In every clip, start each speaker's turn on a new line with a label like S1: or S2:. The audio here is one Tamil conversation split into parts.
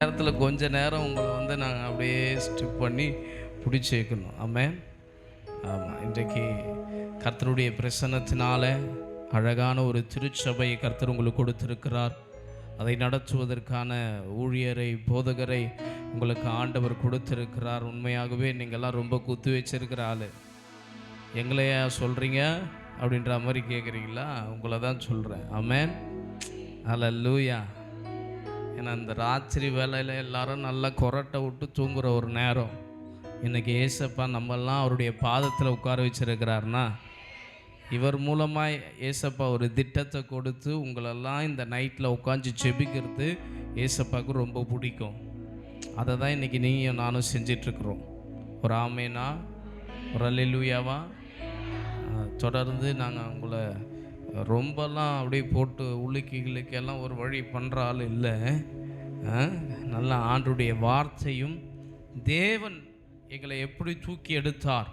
S1: நேரத்தில் கொஞ்ச நேரம் உங்களை நாங்கள் அப்படியே ஸ்டிப் பண்ணி பிடிச்சி வைக்கணும். ஆமென். ஆமாம், இன்றைக்கு கர்த்தருடைய பிரசன்னத்தினால அழகான ஒரு திருச்சபையை கர்த்தர் உங்களுக்கு கொடுத்திருக்கிறார். அதை நடத்துவதற்கான ஊழியரை, போதகரை உங்களுக்கு ஆண்டவர் கொடுத்திருக்கிறார். உண்மையாகவே நீங்கள்லாம் ரொம்ப குத்து வச்சிருக்கிற ஆள். எங்களையா சொல்கிறீங்க அப்படின்ற மாதிரி கேட்குறீங்களா? உங்களை தான் சொல்கிறேன். ஆமென். அல்லேலூயா. ஏன்னா இந்த ராத்திரி வேலையில் எல்லாரும் நல்லா கொரட்டை விட்டு தூங்குகிற ஒரு நேரம். இன்றைக்கி ஏசப்பா நம்மெல்லாம் அவருடைய பாதத்தில் உட்கார வச்சிருக்கிறாருன்னா, இவர் மூலமாக ஏசப்பா ஒரு திட்டத்தை கொடுத்து உங்களெல்லாம் இந்த நைட்டில் உட்காந்து செபிக்கிறது ஏசப்பாவுக்கு ரொம்ப பிடிக்கும். அதை தான் இன்றைக்கி நீயும் நானும் செஞ்சிட்ருக்குறோம். ஒரு ஆமேனா, ஒரு அல்லேலூயாவா. தொடர்ந்து நாங்கள் உங்களை ரொம்பலாம் அப்படியே போட்டு உலுக்கிகளுக்கெல்லாம் ஒரு வழி பண்ணுற ஆள் இல்லை. நல்ல ஆண்டுடைய வார்த்தையும் தேவன் எங்களை எப்படி தூக்கி எடுத்தார்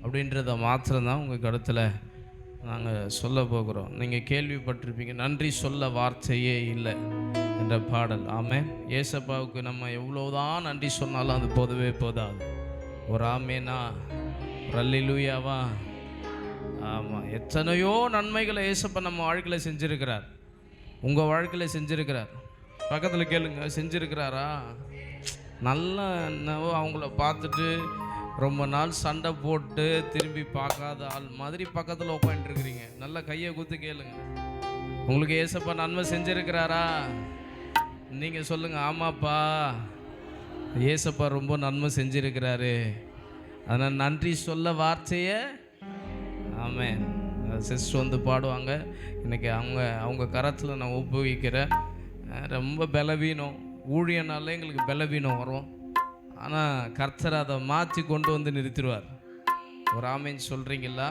S1: அப்படின்றத மாத்திரம்தான் உங்கள் கருத்தில் நாங்கள் சொல்ல போகிறோம். நீங்கள் கேள்விப்பட்டிருப்பீங்க, நன்றி சொல்ல வார்த்தையே இல்லை என்ற பாடல். ஆமென். ஏசப்பாவுக்கு நம்ம எவ்வளோதான் நன்றி சொன்னாலும் அது போதவே போதாது. ஒரு ஆமேனா, ஒரு அல்லேலூயாவா. ஆமாம், எத்தனையோ நன்மைகளை ஏசப்பா நம்ம வாழ்க்கையில் செஞ்சுருக்கிறார். உங்கள் வாழ்க்கையில் செஞ்சுருக்கிறார். பக்கத்தில் கேளுங்க, செஞ்சுருக்கிறாரா? நல்லா என்னவோ அவங்கள பார்த்துட்டு ரொம்ப நாள் சண்டை போட்டு திரும்பி பார்க்காத ஆள் மாதிரி பக்கத்தில் உட்காந்துருக்குறீங்க. நல்லா கையை குத்து கேளுங்க, உங்களுக்கு ஏசப்பா நன்மை செஞ்சுருக்கிறாரா? நீங்கள் சொல்லுங்கள், ஆமாப்பா ஏசப்பா ரொம்ப நன்மை செஞ்சுருக்கிறாரு. அதனால் நன்றி சொல்ல வார்த்தையை. ஆமென். சிஸ்டர் வந்து பாடுவாங்க. இன்றைக்கி அவங்க கரத்தில் நான் ஒப்புவிக்கிறேன். ரொம்ப பலவீனம், ஊழியனால எங்களுக்கு பலவீனம் வரும். ஆனால் கர்த்தர் அதை மாற்றி கொண்டு வந்து நிறுத்திடுவார். ஒரு ஆமேன் சொல்கிறீங்களா?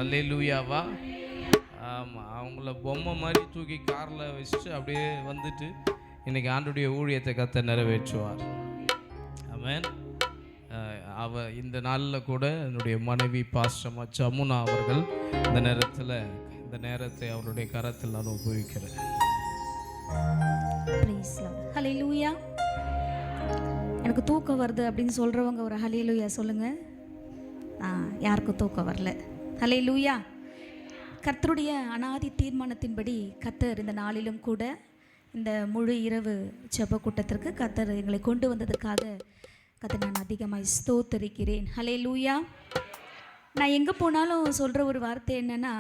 S1: அல்லேலூயாவா. ஆமாம், அவங்கள பொம்மை மாதிரி தூக்கி காரில் வச்சுட்டு அப்படியே வந்துட்டு இன்றைக்கி ஆண்டுடைய ஊழியத்தை கர்த்தர் நிறைவேற்றுவார். ஆமென். இந்த நாளில் கூட என்னுடைய மனைவி பாஸ்டர் ஜமுனா அவர்கள் இந்த நேரத்தை அவருடைய கரத்தில் நான் உபயோகிக்கிறேன்.
S2: ஹல்லேலூயா. எனக்கு தூக்கம் வருது அப்படின்னு சொல்கிறவங்க ஒரு ஹல்லேலூயா சொல்லுங்கள். யாருக்கும் தூக்கம் வரல. ஹல்லேலூயா. கர்த்தருடைய அனாதி தீர்மானத்தின்படி கர்த்தர் இந்த நாளிலும் கூட இந்த முழு இரவு ஜெப கூட்டத்திற்கு கர்த்தர் எங்களை கொண்டு வந்ததற்காக கர்த்தர் நான் அதிகமாக ஸ்தோத்தரிக்கிறேன். ஹல்லேலூயா. நான் எங்கே போனாலும் சொல்கிற ஒரு வார்த்தை என்னென்னா,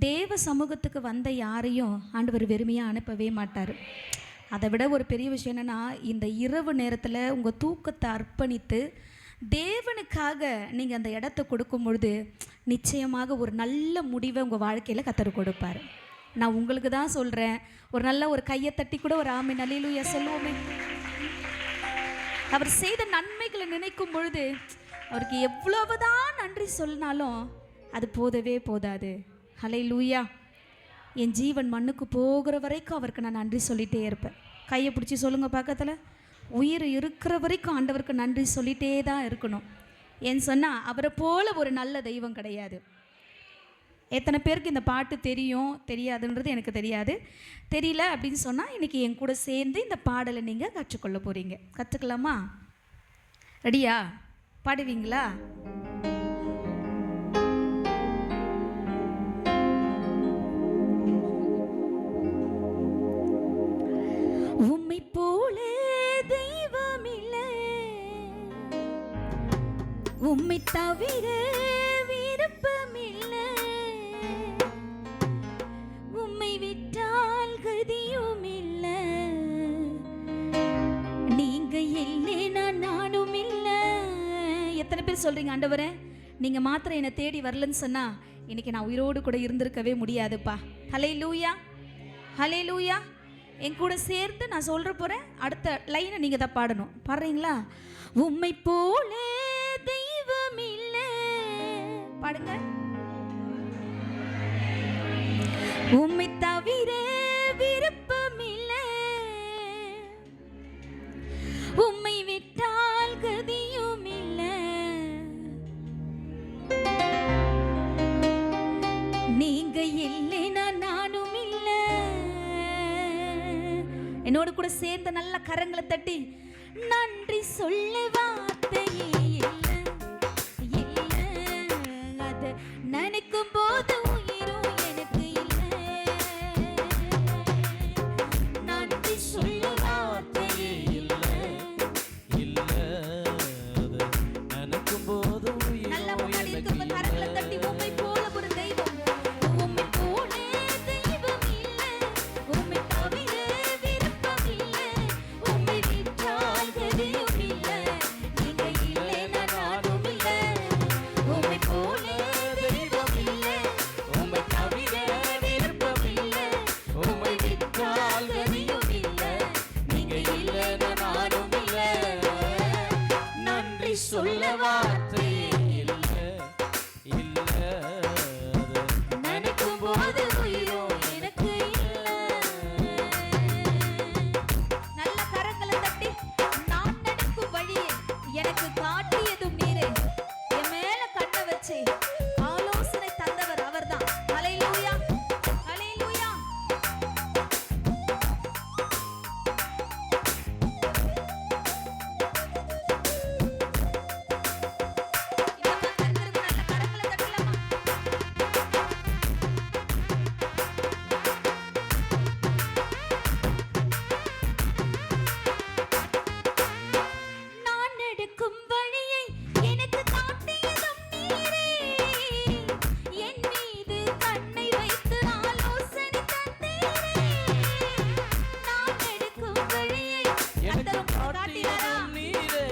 S2: தேவ சமூகத்துக்கு வந்த யாரையும் ஆண்டவர் வெறுமையாக அனுப்பவே மாட்டார். அதை விட ஒரு பெரிய விஷயம் என்னென்னா, இந்த இரவு நேரத்தில் உங்கள் தூக்கத்தை அர்ப்பணித்து தேவனுக்காக நீங்கள் அந்த இடத்த கொடுக்கும் பொழுது நிச்சயமாக ஒரு நல்ல முடிவை உங்கள் வாழ்க்கையில் கர்த்தர் கொடுப்பார். நான் உங்களுக்கு தான் சொல்கிறேன். ஒரு நல்ல ஒரு கையை தட்டி கூட ஒரு ஆமென் அல்லேலூயா சொல்லுவோமே. அவர் செய்த நன்மைகளை நினைக்கும் பொழுது அவருக்கு எவ்வளவுதான் நன்றி சொன்னாலும் அது போதவே போதாது. ஹல்லேலூயா. என் ஜீவன் மண்ணுக்கு போகிற வரைக்கும் அவருக்கு நான் நன்றி சொல்லிகிட்டே இருப்பேன். கையை பிடிச்சி சொல்லுங்கள் பக்கத்தில், உயிர் இருக்கிற வரைக்கும் ஆண்டவருக்கு நன்றி சொல்லிகிட்டே தான் இருக்கணும். ஏன்னு சொன்னால் அவரை போல ஒரு நல்ல தெய்வம் கிடையாது. எத்தனை பேருக்கு இந்த பாட்டு தெரியும் தெரியாதுன்றது எனக்கு தெரியாது. தெரியல அப்படின்னு சொன்னால் இன்றைக்கி என் கூட சேர்ந்து இந்த பாடலை நீங்கள் கற்றுக்கொள்ள போகிறீங்க. கற்றுக்கலாமா? ரெடியா? பாடுவீங்களா? உம்மை போலே தெய்வமில்லை, உம்மை தவிர விருப்பமில்லை, உம்மை விட்டால் கதியும் இல்லை, நீங்க இல்லைனா நானும் இல்லை. எத்தனை பேர் சொல்றீங்க, ஆண்டவரே நீங்க மாத்திரம் என்னை தேடி வரலன்னு சொன்னா இன்னைக்கு நான் உயிரோடு கூட இருந்திருக்கவே முடியாதுப்பா. ஹல்லேலூயா. ஹல்லேலூயா. என் கூட சேர்ந்து நான் சொல்ற போறேன். அடுத்த லைனை நீங்க தான் பாடணும். பாடுறீங்களா? உம்மை போல தெய்வம் இல்லை. பாடுங்க. உம்மை தவிர விருப்பம் இல்லை, உம்மை விட்டால் கதியும் இல்லை, நீங்க இல்லைனா நானும் இல்லை. என்னோடு கூட சேர்ந்து நல்ல கரங்களை தட்டி நன்றி சொல்ல வார்த்தையே இல்லை, இல்லை. அதை நினைக்கும் போது உயிரும் எனக்கு இல்லை. நன்றி சொல்ல வார்த்தையே இல்லை,
S1: இல்லை. அது நினைக்கும் போது
S2: நல்ல
S1: உயிரும்
S2: முன்னாடி
S1: எனக்கு
S2: இருக்க கரங்களை தட்டி உம்மை போல ஒரு தெய்வம், உம்மை போல தெய்வம் இல்லை, உம்மை தவிர விருப்பம் இல்லை, உம்மை விட்டால் கதியும் இல்லை, நீங்க இல்லைன்னா நானும் இல்லை. உம்மை போல தெய்வம் இல்லை, உம்மை தவிர விருப்பம் இல்லை, உம்மை விட்டால் கதியும் இல்லை, நீங்க இல்லைன்னா நானும் இல்லை. நன்றி சொல்ல வார்த்தையே
S1: இல்லை, இல்லை. அது
S2: நினைக்கும் போது உயிரோ எனக்கு இல்லை. நல்ல கரங்களை தட்டி நான் நடக்கும் வழியை எனக்கு காட்டியதும் நீரே, என் மேல கண்ணை வச்சு ஆலோசனை தந்தவர் அவர்தான். ஹல்லேலூயா, ஹல்லேலூயா. இப்ப கர்த்தருக்கு நல்ல கரங்களை தட்டலாமா? நான் நடக்கும் வழியை எனக்கு காட்டியதும் நீரே, என் மீது கண்ணை வைத்து ஆலோசனை தந்தீரே. நான் நடக்கும் வழியை
S1: எனக்கு
S2: கர்த்தர் உங்களுக்கு காட்டினாரா?
S1: காட்டியதும் நீரே,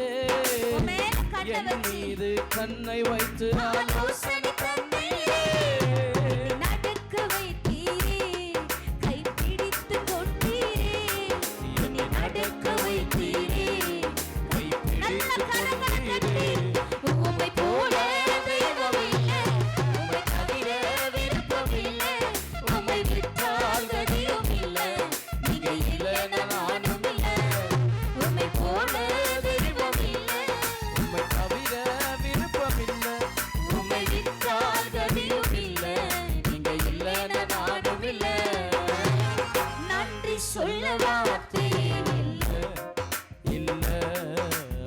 S2: உன் மேல கண்ணை
S1: என்
S2: வச்சு
S1: மீது கண்ணை வைத்து
S2: ஆலோசனை தந்தீரே. நடக்க வைத்தீரே, கைப்பிடித்து கொண்டீரே, என்னை நடக்க வைத்தீரே. நல்ல கரங்களை தட்டி உம்மை போல தெய்வம் இல்லை, உம்மை தவிர விருப்பம் இல்லை, உம்மை விட்டால் கதியும் இல்லை, நீங்க இல்லைன்னா நானும் இல்லை. உம்மை போல தெய்வம் இல்லை,
S1: உம்மை தவிர விருப்பமில்லை,
S2: உம்மை விட்டால் கதியும் இல்லை, நீங்க இல்லைன்னா நானும் இல்லை. நன்றி சொல்ல வார்த்தையே இல்லை,
S1: இல்லை.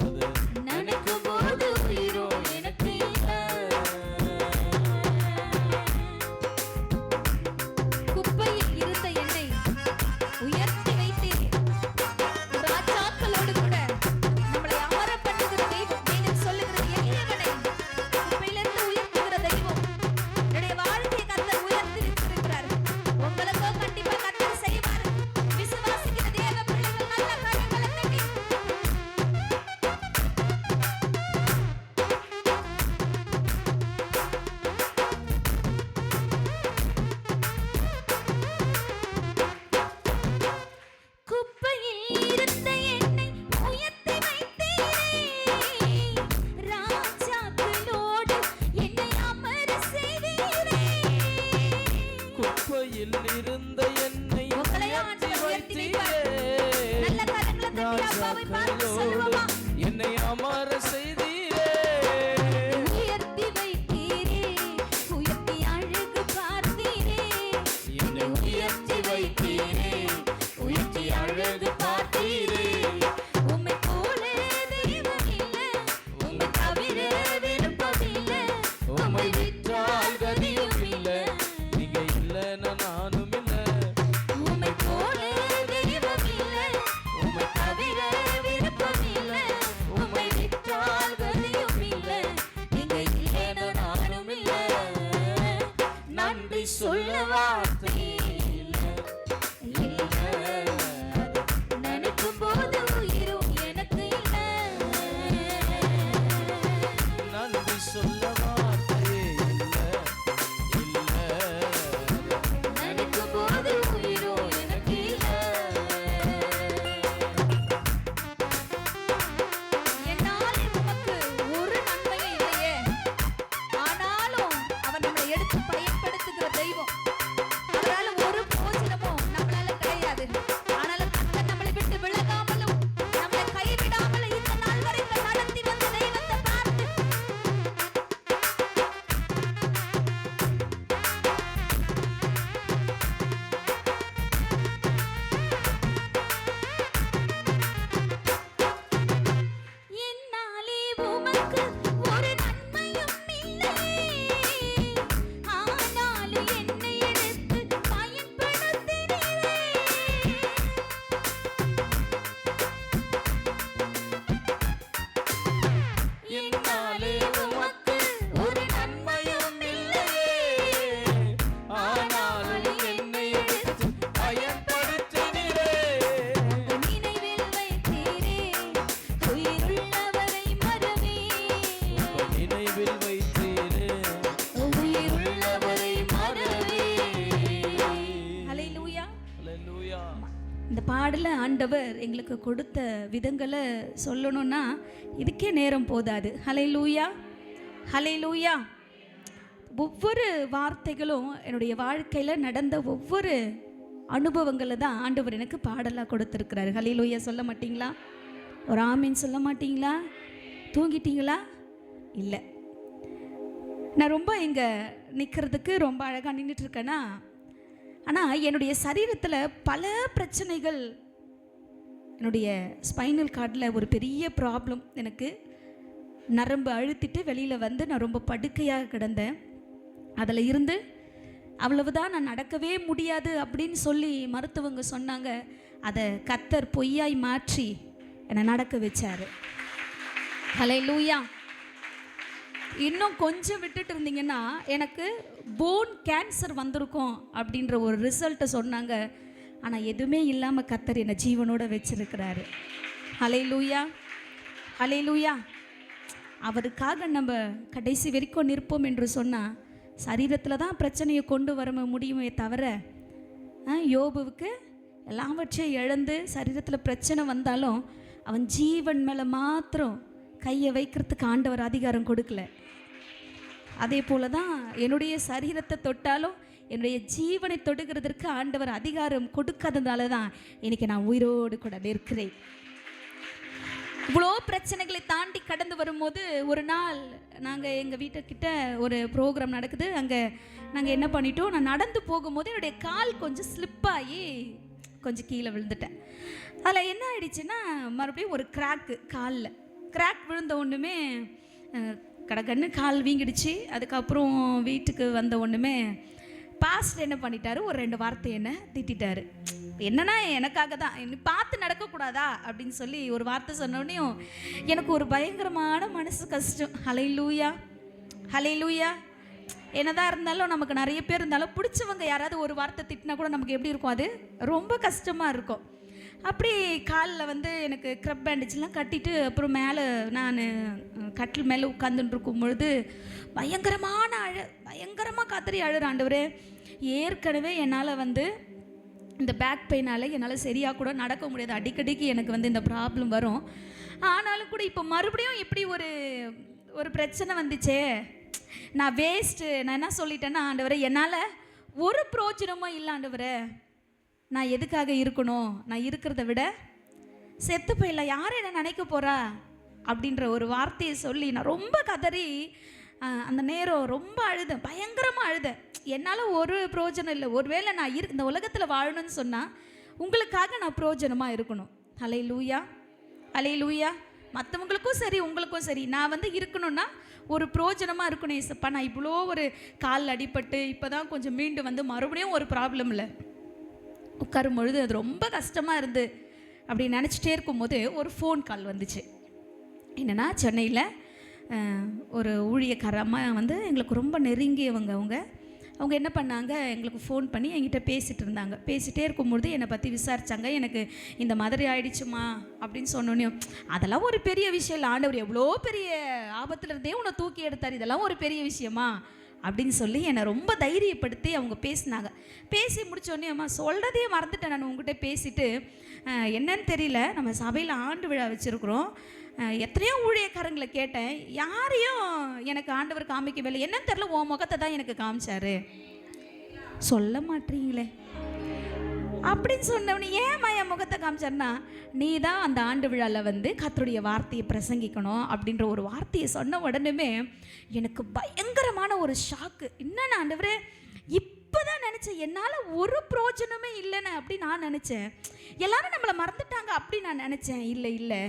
S1: அது
S2: நினைக்கும் போது உயிரோ எனக்கு இல்லை. குப்பையில் இருந்த என்னை உயர்த்தி வைத்தீர். ராஜாக்களோடு கூட நம்மளை அமர பண்ணுகிற தெய்வம், வேதம் சொல்லுகிறது எளியவனை குப்பையிலிருந்து உயர்த்துகிற தெய்வம். என்னுடைய வாழ்க்கையை கர்த்தர் உயர்த்தி வைத்திருக்கிறார். உங்களுக்கோ கண்டிப்பா கர்த்தர் செய்வார். விசுவாசிக்கிற தேவ பிள்ளைகள் நல்ல கரங்களை தட்டி குப்பையில் இருந்த என்னை உயர்த்தி வைத்தீரே. ராஜாக்களோடு என்னை அமர செய்தீரே.
S1: குப்பையில் இருந்த என்னை
S2: உங்களை
S1: உயர்த்தி
S2: ஆண்டவர் உயர்த்தி வைப்பார்.
S1: வைத்தீரே,
S2: நல்ல கரங்களை தட்டி அப்பாவை பார்த்து
S1: ராஜாக்களோடு
S2: சொல்லுவோமா?
S1: என்னை அமர செய்தீரே.
S2: உயர்த்தி வைத்தீரே, உயர்த்தி அழகு பார்த்தீரே. என்னை உயர்த்தி வைத்தீரே, உயர்த்தி அழகு பார்த்தீரே. உம்மை போல தெய்வம் இல்லை, உம்மை தவிர விருப்பம் இல்லை, உம்மை விட்டால் கதியும் இல்லை,
S1: நீங்க இல்லைன்னா நானும் இல்லை.
S2: உம்மை போல தெய்வம் இல்லை, உம்மை தவிர விருப்பம் இல்லை, உம்மை விட்டால் ஆண்டவர் எங்களுக்கு கொடுத்த விதங்களை சொல்லணும்னா இதுக்கே நேரம் போதாது. ஹல்லேலூயா, ஹல்லேலூயா. ஒவ்வொரு வார்த்தைகளும் என்னுடைய வாழ்க்கையில் நடந்த ஒவ்வொரு அனுபவங்களை தான் ஆண்டவர் எனக்கு பாடலாக கொடுத்துருக்கிறாரு. ஹல்லேலூயா சொல்ல மாட்டிங்களா? ஒரு ஆமீன் சொல்ல மாட்டிங்களா? தூங்கிட்டீங்களா? இல்லை, நான் ரொம்ப இங்கே நிற்கிறதுக்கு ரொம்ப அழகாக நின்றுட்டுருக்கேன்னா, ஆனால் என்னுடைய சரீரத்தில் பல பிரச்சனைகள், என்னுடைய ஸ்பைனல் கார்டில் ஒரு பெரிய ப்ராப்ளம், எனக்கு நரம்பு அழுத்திட்டு வெளியில் வந்து நான் ரொம்ப படுக்கையாக கிடந்தேன். அதில் இருந்து அவ்வளவுதான், நான் நடக்கவே முடியாது அப்படின்னு சொல்லி மருத்துவங்க சொன்னாங்க. அதை கர்த்தர் பொய்யாய் மாற்றி என்னை நடக்க வச்சார். ஹல்லேலூயா. இன்னும் கொஞ்சம் விட்டுட்டு இருந்தீங்கன்னா எனக்கு போன் கேன்சர் வந்திருக்கும் அப்படின்ற ஒரு ரிசல்ட்டை சொன்னாங்க. ஆனால் எதுவுமே இல்லாமல் கர்த்தர் என்னை ஜீவனோட வச்சிருக்கிறாரு. ஹல்லேலூயா, ஹல்லேலூயா. அவருக்காக நம்ம கடைசி வரைக்கும் நிற்போம் என்று சொன்னால் சரீரத்தில் தான் பிரச்சனையை கொண்டு வர முடியுமே தவிர, யோபுவுக்கு எல்லாவற்றையும் இழந்து சரீரத்தில் பிரச்சனை வந்தாலும் அவன் ஜீவன் மேலே மாத்திரம் கையை வைக்கிறதுக்கு ஆண்டவர் அதிகாரம் கொடுக்கல. அதே போல தான் என்னுடைய சரீரத்தை தொட்டாலும் என்னுடைய ஜீவனை தொடுகிறதற்கு ஆண்டவர் அதிகாரம் கொடுக்காததால தான் இன்னைக்கு நான் உயிரோடு கூட நிற்கிறேன். இவ்வளோ பிரச்சனைகளை தாண்டி கடந்து வரும்போது ஒரு நாள் நாங்கள் எங்கள் வீட்டுக்கிட்ட ஒரு ப்ரோக்ராம் நடக்குது. அங்கே நாங்கள் என்ன பண்ணிட்டோம், நான் நடந்து போகும்போது என்னுடைய கால் கொஞ்சம் ஸ்லிப்பாகி கொஞ்சம் கீழே விழுந்துட்டேன். அதில் என்ன ஆயிடுச்சுன்னா, மறுபடியும் ஒரு கிராக்கு, காலில் கிராக் விழுந்த ஒன்றுமே கடகன்னு கால் வீங்கிடுச்சு. அதுக்கப்புறம் வீட்டுக்கு வந்த ஒன்றுமே பாஸ்டர் என்ன பண்ணிட்டாரு, ஒரு 2 வார்த்தை என்ன திட்டாரு. என்னன்னா எனக்காக தான், என்ன பார்த்து நடக்கக்கூடாதா அப்படின்னு சொல்லி ஒரு வார்த்தை சொன்னோடனையும் எனக்கு ஒரு பயங்கரமான மனசு கஷ்டம். ஹல்லேலூயா, ஹல்லேலூயா. என்னதான் இருந்தாலும் நமக்கு நிறைய பேர் இருந்தாலும் பிடிச்சவங்க யாராவது ஒரு வார்த்தை திட்டினா கூட நமக்கு எப்படி இருக்கும், அது ரொம்ப கஷ்டமாக இருக்கும். அப்படி காலில் வந்து எனக்கு க்ரப் பேண்டேஜ்லாம் கட்டிட்டு அப்புறம் மேலே நான் கட்டில் மேலே உட்காந்துட்டு இருக்கும் பொழுது பயங்கரமாக கதறி அழுற, ஆண்டவரே ஏற்கனவே என்னால் வந்து இந்த பேக் பெயினால் என்னால் சரியாக கூட நடக்க முடியாது, அடிக்கடிக்கு எனக்கு வந்து இந்த ப்ராப்ளம் வரும். ஆனாலும் கூட இப்போ மறுபடியும் இப்படி ஒரு பிரச்சனை வந்துச்சே, நான் வேஸ்ட்டு. நான் என்ன சொல்லிட்டேன்னா, ஆண்டவரே என்னால் ஒரு பிரயோஜனமும் இல்லை ஆண்டவரே, நான் எதுக்காக இருக்கணும், நான் இருக்கிறத விட செத்து போயிடல, யார் என்ன நினைக்க போகிறா அப்படின்ற ஒரு வார்த்தையை சொல்லி நான் ரொம்ப கதறி அந்த நேரம் ரொம்ப அழுதேன், பயங்கரமாக அழுதேன். என்னால் ஒரு பிரயோஜனம் இல்லை. ஒருவேளை நான் இந்த உலகத்தில் வாழணும்னு சொன்னால் உங்களுக்காக நான் பிரயோஜனமாக இருக்கணும். ஹல்லேலூயா, ஹல்லேலூயா. மற்றவங்களுக்கும் சரி உங்களுக்கும் சரி நான் வந்து இருக்கணும்னா ஒரு பிரயோஜனமாக இருக்கணும். ஏசப்பா, நான் இவ்வளோ ஒரு கால் அடிபட்டு இப்போ தான் கொஞ்சம் மீண்டு வந்து மறுபடியும் ஒரு ப்ராப்ளம் இல்லை உட்காரும் பொழுது அது ரொம்ப கஷ்டமாக இருந்து அப்படி நினச்சிட்டே இருக்கும்போது ஒரு ஃபோன் கால் வந்துச்சு. என்னென்னா, சென்னையில் ஒரு ஊழியக்காரமாக வந்து எங்களுக்கு ரொம்ப நெருங்கியவங்க. அவங்க என்ன பண்ணாங்க, எங்களுக்கு ஃபோன் பண்ணி என்கிட்ட பேசிகிட்டு இருந்தாங்க. பேசிகிட்டே இருக்கும்பொழுது என்னை பற்றி விசாரித்தாங்க. எனக்கு இந்த மாதிரி ஆயிடுச்சுமா அப்படின்னு சொன்னோன்னையும், அதெல்லாம் ஒரு பெரிய விஷயம் இல்லை, ஆண்டவர் எவ்வளோ பெரிய ஆபத்தில் இருந்தே உன்னை தூக்கி எடுத்தார், இதெல்லாம் ஒரு பெரிய விஷயமா அப்படின்னு சொல்லி என்னை ரொம்ப தைரியப்படுத்தி அவங்க பேசினாங்க. பேசி முடித்தோடனே, அம்மா சொல்கிறதையே மறந்துட்டேன் நான் உங்ககிட்ட பேசிட்டு, என்னன்னு தெரியல, நம்ம சபையில் ஆண்டு விழா வச்சுருக்குறோம், எத்தனையோ ஊழியக்காரங்களை கேட்டேன், யாரையும் எனக்கு ஆண்டவர் காமிக்கவே இல்லை, என்னன்னு தெரியல, உன் முகத்தை தான் எனக்கு காமிச்சாரு, சொல்ல மாட்டீங்களே அப்படின்னு சொன்னவனே. ஏன் என் முகத்தை காமிச்சாருன்னா, நீ தான் அந்த ஆண்டு விழாவில் வந்து கர்த்தருடைய வார்த்தையை பிரசங்கிக்கணும் அப்படின்ற ஒரு வார்த்தையை சொன்ன உடனே எனக்கு பயங்கரமான ஒரு ஷாக்கு. என்னென்ன ஆண்டவரே, இப்போ தான் நினச்சேன் என்னால் ஒரு பிரயோஜனமே இல்லைன்னு அப்படி நான் நினச்சேன். எல்லாரும் நம்மளை மறந்துட்டாங்க அப்படி நான் நினச்சேன். இல்லை இல்லை,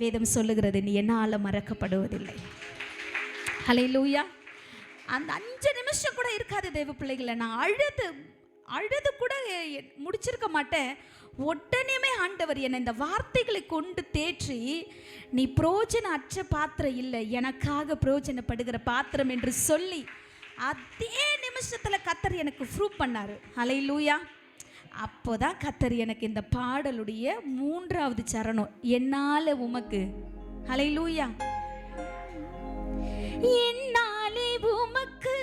S2: வேதம் சொல்லுகிறது நீ என்னால் மறக்கப்படுவதில்லை. ஹல்லேலூயா. அந்த 5 நிமிஷம் கூட இருக்காது தேவ பிள்ளைகளை, நான் அழுது கூட முடிச்சிருக்க மாட்டேன். உடனேமே ஆண்டவர் என்னை இந்த வார்த்தைகளை கொண்டு தேற்றி, நீ பிரயோஜன அற்ற பாத்திரம் இல்லை, எனக்காக பிரயோஜனப்படுகிற பாத்திரம் என்று சொல்லி அதே நிமிஷத்தில் கர்த்தர் எனக்கு ப்ரூவ் பண்ணார். ஹல்லேலூயா. அப்போதான் கர்த்தர் எனக்கு இந்த பாடலுடைய 3வது சரணம், என்னால உமக்கு. ஹல்லேலூயா. என்னாலே உமக்கு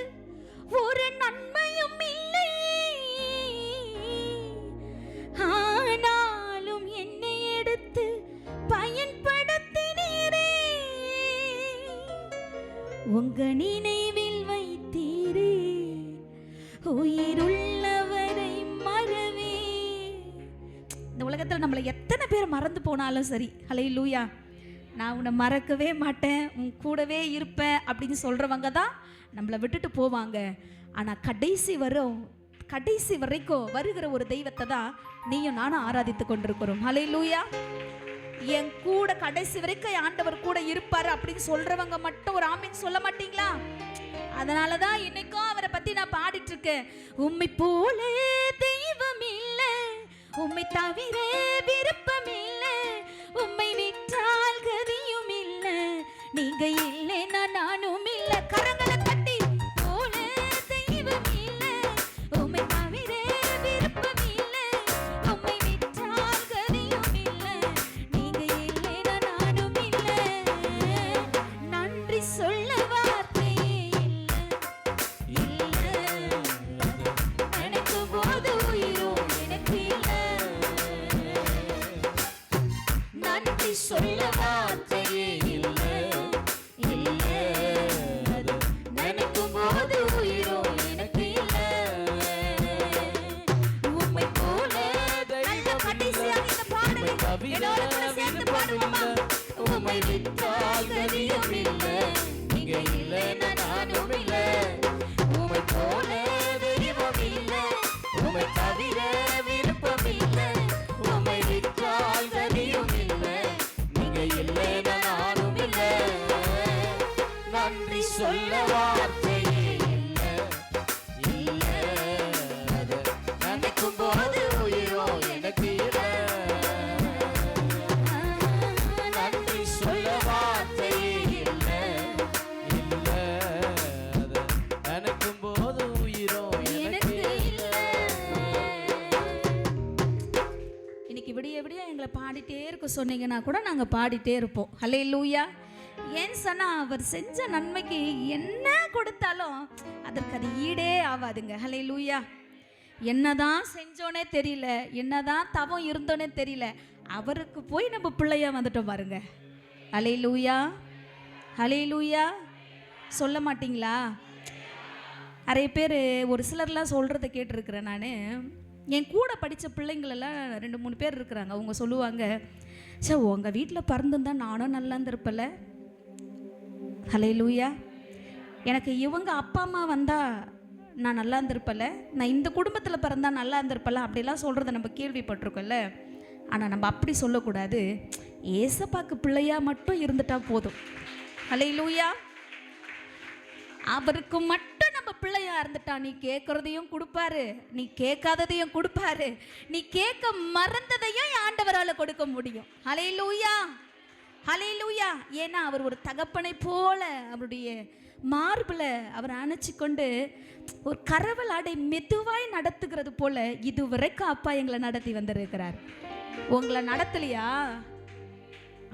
S2: ஒரு நன்மையும் இல்லை, ஆனாலும் உங்க நினைவில் வைத்தீரே, உயிருள்ளவரை மறவே. இந்த உலகத்தில் நம்மளை எத்தனை பேர் மறந்து போனாலும் சரி, ஹல்லேலூயா, நான் உன்னை மறக்கவே மாட்டேன், உன் கூடவே இருப்பேன் அப்படின்னு சொல்கிறவங்க தான் நம்மளை விட்டுட்டு போவாங்க. ஆனால் கடைசி வரைக்கும் வருகிற ஒரு தெய்வத்தை தான் நீயும் நானும் ஆராதித்து கொண்டிருக்கிறோம். ஹல்லேலூயா. என் கூட கடைசி வரைக்கும் ஆண்டவர் கூட இருப்பாரு அப்படின்னு சொல்றவங்க மட்டும் ஒரு ஆமீன் சொல்ல மாட்டீங்களா? அதனால தான் இன்னைக்கும் அவரை பத்தி நான் பாடிட்டு இருக்கேன். உம்மை போல தெய்வம் இல்லை, உம்மை தவிர விருப்பம் இல்லை, உம்மை விட்டால் கதியும் இல்லை, நீங்க இல்லைன்னா நானும் இல்லை. கரங்களை தட்டி போல தெய்வம் இல்லை, உம்மை தவிர விருப்பம் இல்லை, உம்மை விட்டால் கதியும் இல்லை, நீங்க இல்லைன்னா நானும் இல்லை. நன்றி சொல்ல வார்த்தையே இல்லை, நினைக்கும் போது உயிரோ எனக்கு இல்லை. நன்றி சொல்ல வார்த்தையே இல்லை, நினைக்கும் போது உயிரோ எனக்கு இல்லை. உம்மை போல நல்ல கடைசியாக இந்த பாடலை என்னோட கூட சேர்ந்து பாடுவோமா? உம்மை விட்டால் கதியும் இல்லை, நீங்க இல்லைன்னா நானும் இல்லை. உம்மை போல தெய்வம் இல்லை, உம்மை தவிர விருப்பம் இல்லை, உம்மை விட்டால் கதியும் இல்லை, நீங்க இல்லைன்னா நானும் இல்லை. நன்றி சொல்ல வார்த்தையே இல்லை, இல்லை, நினைக்கும் போது உயிரோ எனக்கு இல்லை. நன்றி சொல்ல வார்த்தையே இல்லை,
S1: இல்லை, நினைக்கும் போது உயிரோ எனக்கு இல்லை.
S2: இன்னைக்கு விடிய விடிய எங்களை பாடிட்டே இருக்க சொன்னீங்கன்னா கூட நாங்கள் பாடிட்டே இருப்போம். ஹல்லேலூயா. ஏன் சொன்னா அவர் செஞ்ச நன்மைக்கு என்ன கொடுத்தாலும் அதற்கு அது ஈடே ஆகாதுங்க. ஹல்லேலூயா. என்னதான் செஞ்சோனே தெரியல, என்னதான் தவம் இருந்தோனே தெரியல, அவருக்கு போய் நம்ம பிள்ளையா வந்துட்டோம் பாருங்க. ஹல்லேலூயா, ஹல்லேலூயா. சொல்ல மாட்டீங்களா? நிறைய பேர் ஒரு சிலர்லாம் சொல்கிறத கேட்டிருக்கிறேன் நான். என் கூட படித்த பிள்ளைங்களெல்லாம் 2-3 பேர் இருக்கிறாங்க. அவங்க சொல்லுவாங்க, சே உங்கள் வீட்டில் பிறந்திருந்தா நானும் நல்லா இருந்திருப்பல. ஹல்லேலூயா. எனக்கு இவங்க அப்பா அம்மா வந்தால் நான் நல்லா இருந்திருப்பல, நான் இந்த குடும்பத்தில் பிறந்தா நல்லா இருந்திருப்பல, அப்படிலாம் சொல்கிறத நம்ம கேள்விப்பட்டிருக்கோம்ல. ஆனால் நம்ம அப்படி சொல்லக்கூடாது. ஏசப்பாக்கு பிள்ளையாக மட்டும் இருந்துட்டா போதும். ஹல்லேலூயா. அவருக்கு மட்டும் நம்ம பிள்ளையா இருந்துட்டா நீ கேட்கறதையும் கொடுப்பாரு, நீ கேட்காததையும் கொடுப்பாரு, நீ கேட்க மறந்ததையும் ஆண்டவரால் கொடுக்க முடியும். ஹல்லேலூயா, ஹல்லேலூயா. ஏன்னா அவர் ஒரு தகப்பனை போல அவருடைய மார்பில் அவர் அணைச்சி கொண்டு ஒரு கரவல் ஆடை மெதுவாய் நடத்துகிறது போல இதுவரைக்கும் அப்பா எங்களை நடத்தி வந்திருக்கிறார். உங்களை நடத்தலையா?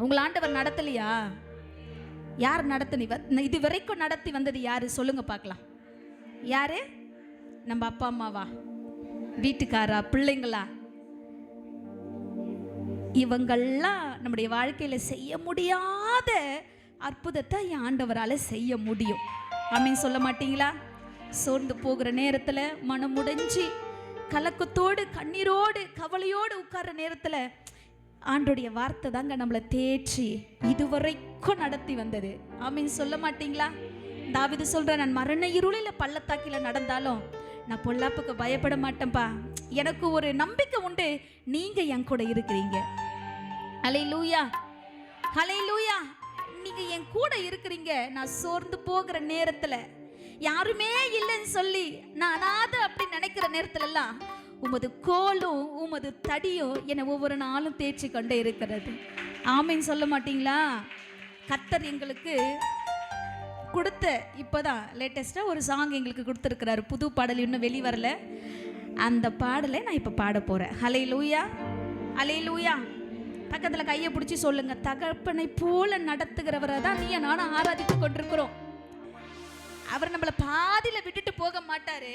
S2: உங்களை ஆண்டவர் நடத்தலையா? யார் நடத்தி இது வரைக்கும் நடத்தி வந்தது யாரு சொல்லுங்க பார்க்கலாம். யாரு? நம்ம அப்பா அம்மாவா, வீட்டுக்காரா, பிள்ளைங்களா? இவங்கள்லாம் நம்முடைய வாழ்க்கையில் செய்ய முடியாத அற்புதத்தை என் ஆண்டவரால் செய்ய முடியும். ஆமீன் சொல்ல மாட்டீங்களா? சோர்ந்து போகிற நேரத்தில், மனம் உடைஞ்சி கலக்கத்தோடு கண்ணீரோடு கவலையோடு உட்கார்ற நேரத்தில் ஆண்டோடைய வார்த்தை தாங்க நம்மளை தேற்றி இதுவரைக்கும் நடத்தி வந்தது. ஆமீன் சொல்ல மாட்டீங்களா? தாவீது சொல்ற, நான் மரண இருளில் பள்ளத்தாக்கில் நடந்தாலும் நான் பொல்லாப்புக்கு பயப்பட மாட்டேன்ப்பா, எனக்கு ஒரு நம்பிக்கை உண்டு, நீங்க என் கூட இருக்கிறீங்க. ஹல்லேலூயா, ஹல்லேலூயா. நீங்க என் கூட இருக்கிறீங்க. நான் சோர்ந்து போகிற நேரத்தில், யாருமே இல்லைன்னு சொல்லி நான் அனாதை அப்படின்னு நினைக்கிற நேரத்துலலாம் உமது கோலும் உமது தடியும் என்னை ஒவ்வொரு நாளும் தேய்ச்சி கொண்டே இருக்கிறது. ஆமீன் சொல்ல மாட்டீங்களா? கர்த்தர் எங்களுக்கு கொடுத்த இப்போதான் லேட்டஸ்ட்டாக ஒரு சாங் எங்களுக்கு கொடுத்துருக்கிறாரு. புது பாடல் இன்னும் வெளி வரல. அந்த பாடலை நான் இப்போ பாட போகிறேன். ஹல்லேலூயா, ஹல்லேலூயா. பக்கத்தில் கையை பிடிச்சி சொல்லுங்க, தகப்பனை போல நடத்துகிறவரை தான் நீ நானும் ஆராதித்து கொண்டிருக்கிறோம். அவர் நம்மளை பாதியில் விட்டுட்டு போக மாட்டாரு,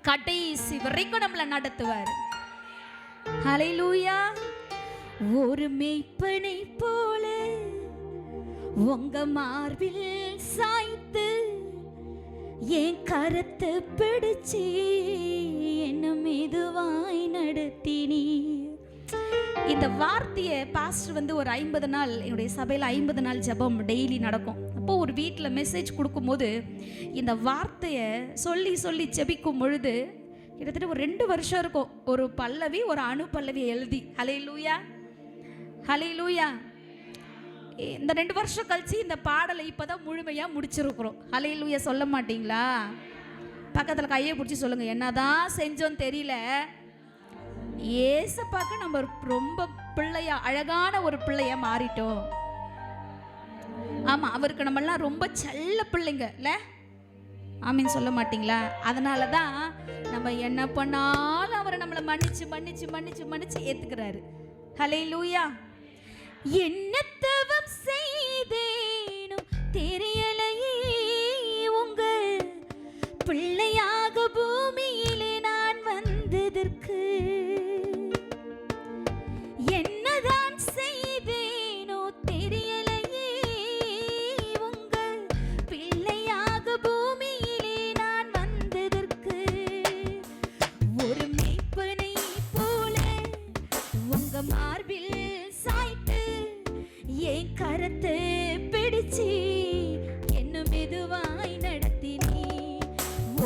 S2: கடைசி வரைக்கும் நம்மளை நடத்துவார். ஹல்லேலூயா. ஒரு மேய்ப்பனை போல உங்க மார்பில் சாய்த்து என் கரத்தை பிடிச்சி என்ன மெதுவாய் நடத்தினீர். இந்த வார்த்தையை பாஸ்டர் ஒரு 50 நாள் என்னுடைய சபையில் 50 நாள் ஜெபம் டெய்லி நடக்கும். அப்போ ஒரு வீட்டில் மெசேஜ் கொடுக்கும்போது இந்த வார்த்தையை சொல்லி சொல்லி ஜெபிக்கும் பொழுது கிட்டத்தட்ட ஒரு 2 வருஷம் இருக்கும். ஒரு பல்லவி ஒரு அணு பல்லவி எழுதி ஹல்லேலூயா ஹல்லேலூயா. இந்த 2 வருஷம் கழிச்சு இந்த பாடலை இப்போதான் முழுமையாக முடிச்சிருக்கிறோம். ஹல்லேலூயா சொல்ல மாட்டீங்களா? பக்கத்தில் கையை பிடிச்சி சொல்லுங்க, என்னதான் செஞ்சோன்னு தெரியல, ஏசப்பாக்கு நம்ம ரொம்ப பிள்ளையா அழகான ஒரு பிள்ளையா மாறிட்டோம். ஆமா, அவருக்கு நம்மெல்லாம் ரொம்ப செல்ல பிள்ளைங்க இல்ல? ஆமீன் சொல்ல மாட்டீங்களா? அதனால தான் நம்ம என்ன பண்ணாலும் அவரை நம்மளை மன்னிச்சு மன்னிச்சு மன்னிச்சு மன்னிச்சு ஏத்துக்கிறாரு. ஹல்லேலூயா. என்ன தவம் செய்தேனோ தெரியலையே, உங்கள் பிள்ளையாக பூமியிலே நான் வந்ததற்கு. என்னதான் செய்தேனோ தெரியலையே, உங்கள் பிள்ளையாக பூமியிலே நான் வந்ததற்கு. ஒரு மேய்ப்பனை போல உங்க மார்பில் சாய்த்து என் கரத்தை பிடிச்சி என்ன மெதுவாய் நடத்தினீ.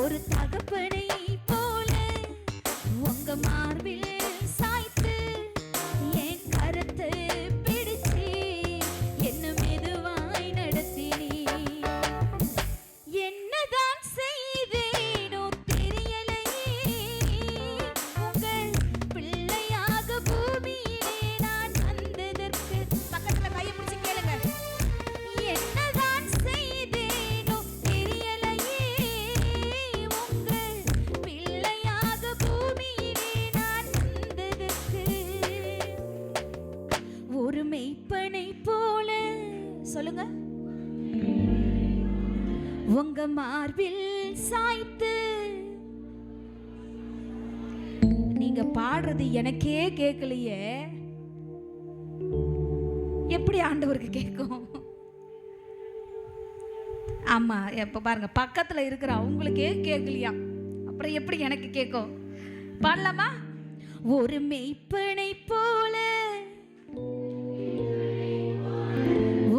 S2: ஒரு தகப்பனை போல உங்க மார்பில் சாய்த்து என் கரத்தை பிடிச்சி என்ன மெதுவாய் நடத்தினீ. என்னதான் செய்தேனோ தெரியலையே, உங்கள் பிள்ளையாக பூமியிலே நான் வந்ததற்கு. பக்கத்துல கையை பிடிச்சு கேளுங்க, என்னதான் செய்தேனோ தெரியலையே, உங்கள் பிள்ளையாக பூமியிலே நான் வந்ததற்கு. ஒரு மெய்ப்பனை போல சொல்லுங்க, உங்க மார்பில் சாய்த்து. நீங்க பாடுறது எனக்கே கேட்கலையே, எப்படி ஆண்டவருக்கு கேட்கும்? ஆமா, எப்ப பாருங்க பக்கத்துல இருக்கிற அவங்களுக்கே கேட்கலையா, அப்புறம் எப்படி எனக்கு கேட்கும்? பாடலாமா? ஒரு மெய்ப்பனை போல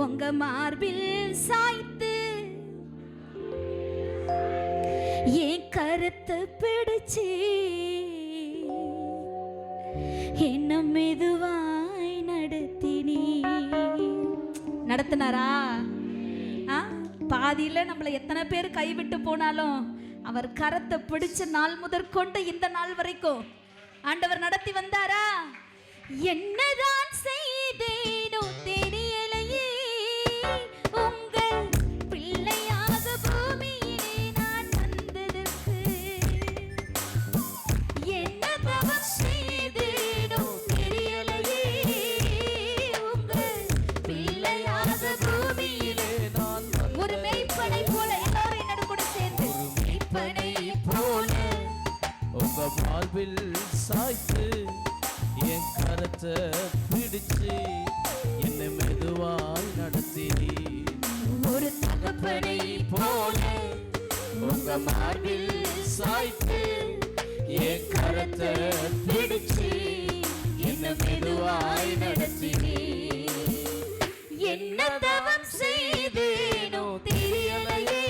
S2: உங்க மார்பில் சாய்த்து என் கரத்தை பிடிச்சி என்ன மெதுவாய் நடத்தினீ. நடத்தினாரா? பாதியில நம்மளை எத்தனை பேர் கைவிட்டு போனாலும் அவர் கரத்தை பிடிச்ச நாள் முதற்கொண்டு இந்த நாள் வரைக்கும் ஆண்டவர் நடத்தி வந்தாரா? என்னதான் செய்தேனோ தெரியலையே, உங்கள் பிள்ளையாக பூமியிலே நான் வந்ததற்கு. என்ன தவம் செய்தேனோ தெரியலையே, உங்கள் பிள்ளையாக பூமியிலே நான். ஒரு மெய்ப்பனை போல எல்லாரும் என்னோட கூட சேர்ந்து, மெய்ப்பனை போல
S1: உங்க மார்பில் சாய்த்து என் கரத்தை பிடிச்சு என்னை மெதுவாய் நடத்தினீ.
S2: ஒரு தகப்பனை போல
S1: உங்க மார்பில் சாய்த்து என் கரத்தை பிடிச்சு என்னை மெதுவாய் நடத்தினீ.
S2: என்ன தவம் செய்தேனோ தெரியலையே,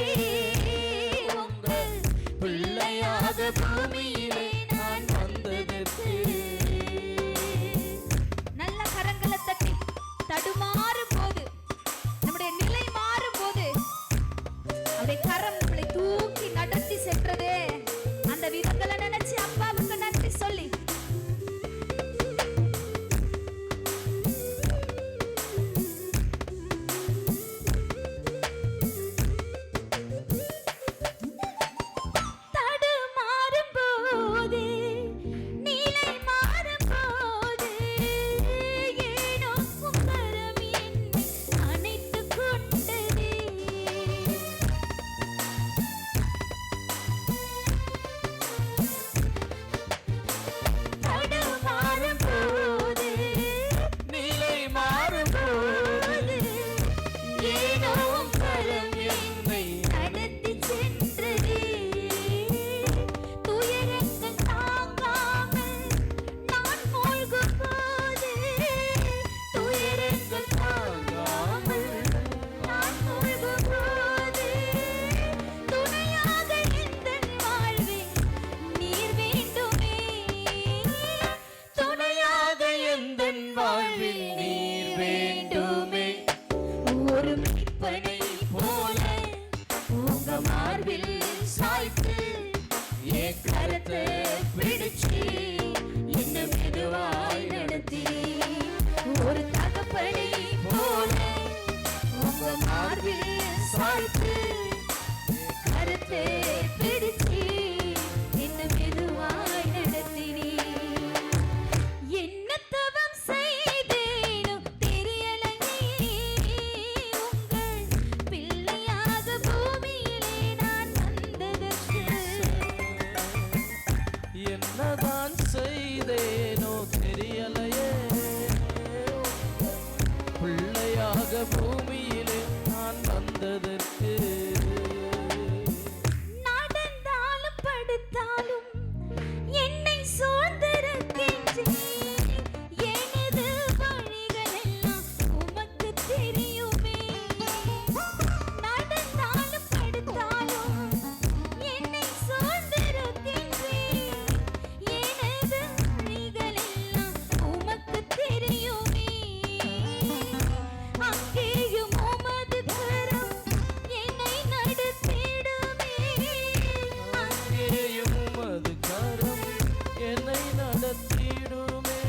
S2: உங்கள்
S1: பிள்ளையாக பூமியிலே நான் வந்ததற்கு.
S2: நல்ல கரங்களை தட்டி தடுமாறும் போது, நம்முடைய நிலை மாறும் போது அவருடைய கரம் நம்மளை தூக்கி நடத்தி சென்றதே, அந்த விதங்களை நினைச்சு அப்பாவுக்கு நன்றி சொல்லி வேண்டுமே. ஒரு மீட்பனை போல உங்க மார்பில் சாய்த்து என் கரத்தை பிடிச்சு என்ன மெதுவாய் நடத்தி. ஒரு தகப்பனை போல உங்க மார்பில் சாய்த்து கரத்தை பிடிச்சு என்ன மெதுவாய் நடத்தினீ. என்ன தவம் செய்தேனோ தெரியலையே, உங்கள் பிள்ளையாக பூமியிலே நான் வந்ததற்கு.
S1: என்னதான் செய்தேனோ தெரியலையே, பிள்ளையாக பூமியிலே நான் வந்ததற்கு.
S2: நடந்தாலும் படுத்தாலும் என்னை சூழ்ந்திருக்கின்றீர். எனது வழிகளெல்லாம் உமக்கு தெரியுமே. நடந்தாலும் படுத்தாலும் என்னை சூழ்ந்திருக்கின்றீர். எனது வழிகளெல்லாம் உமக்கு தெரியுமே. அங்கேயும் உமது கரம் என்னை நடத்திடுமே.
S1: அங்கேயும் உமது கரம் என்னை நடத்திடுமே.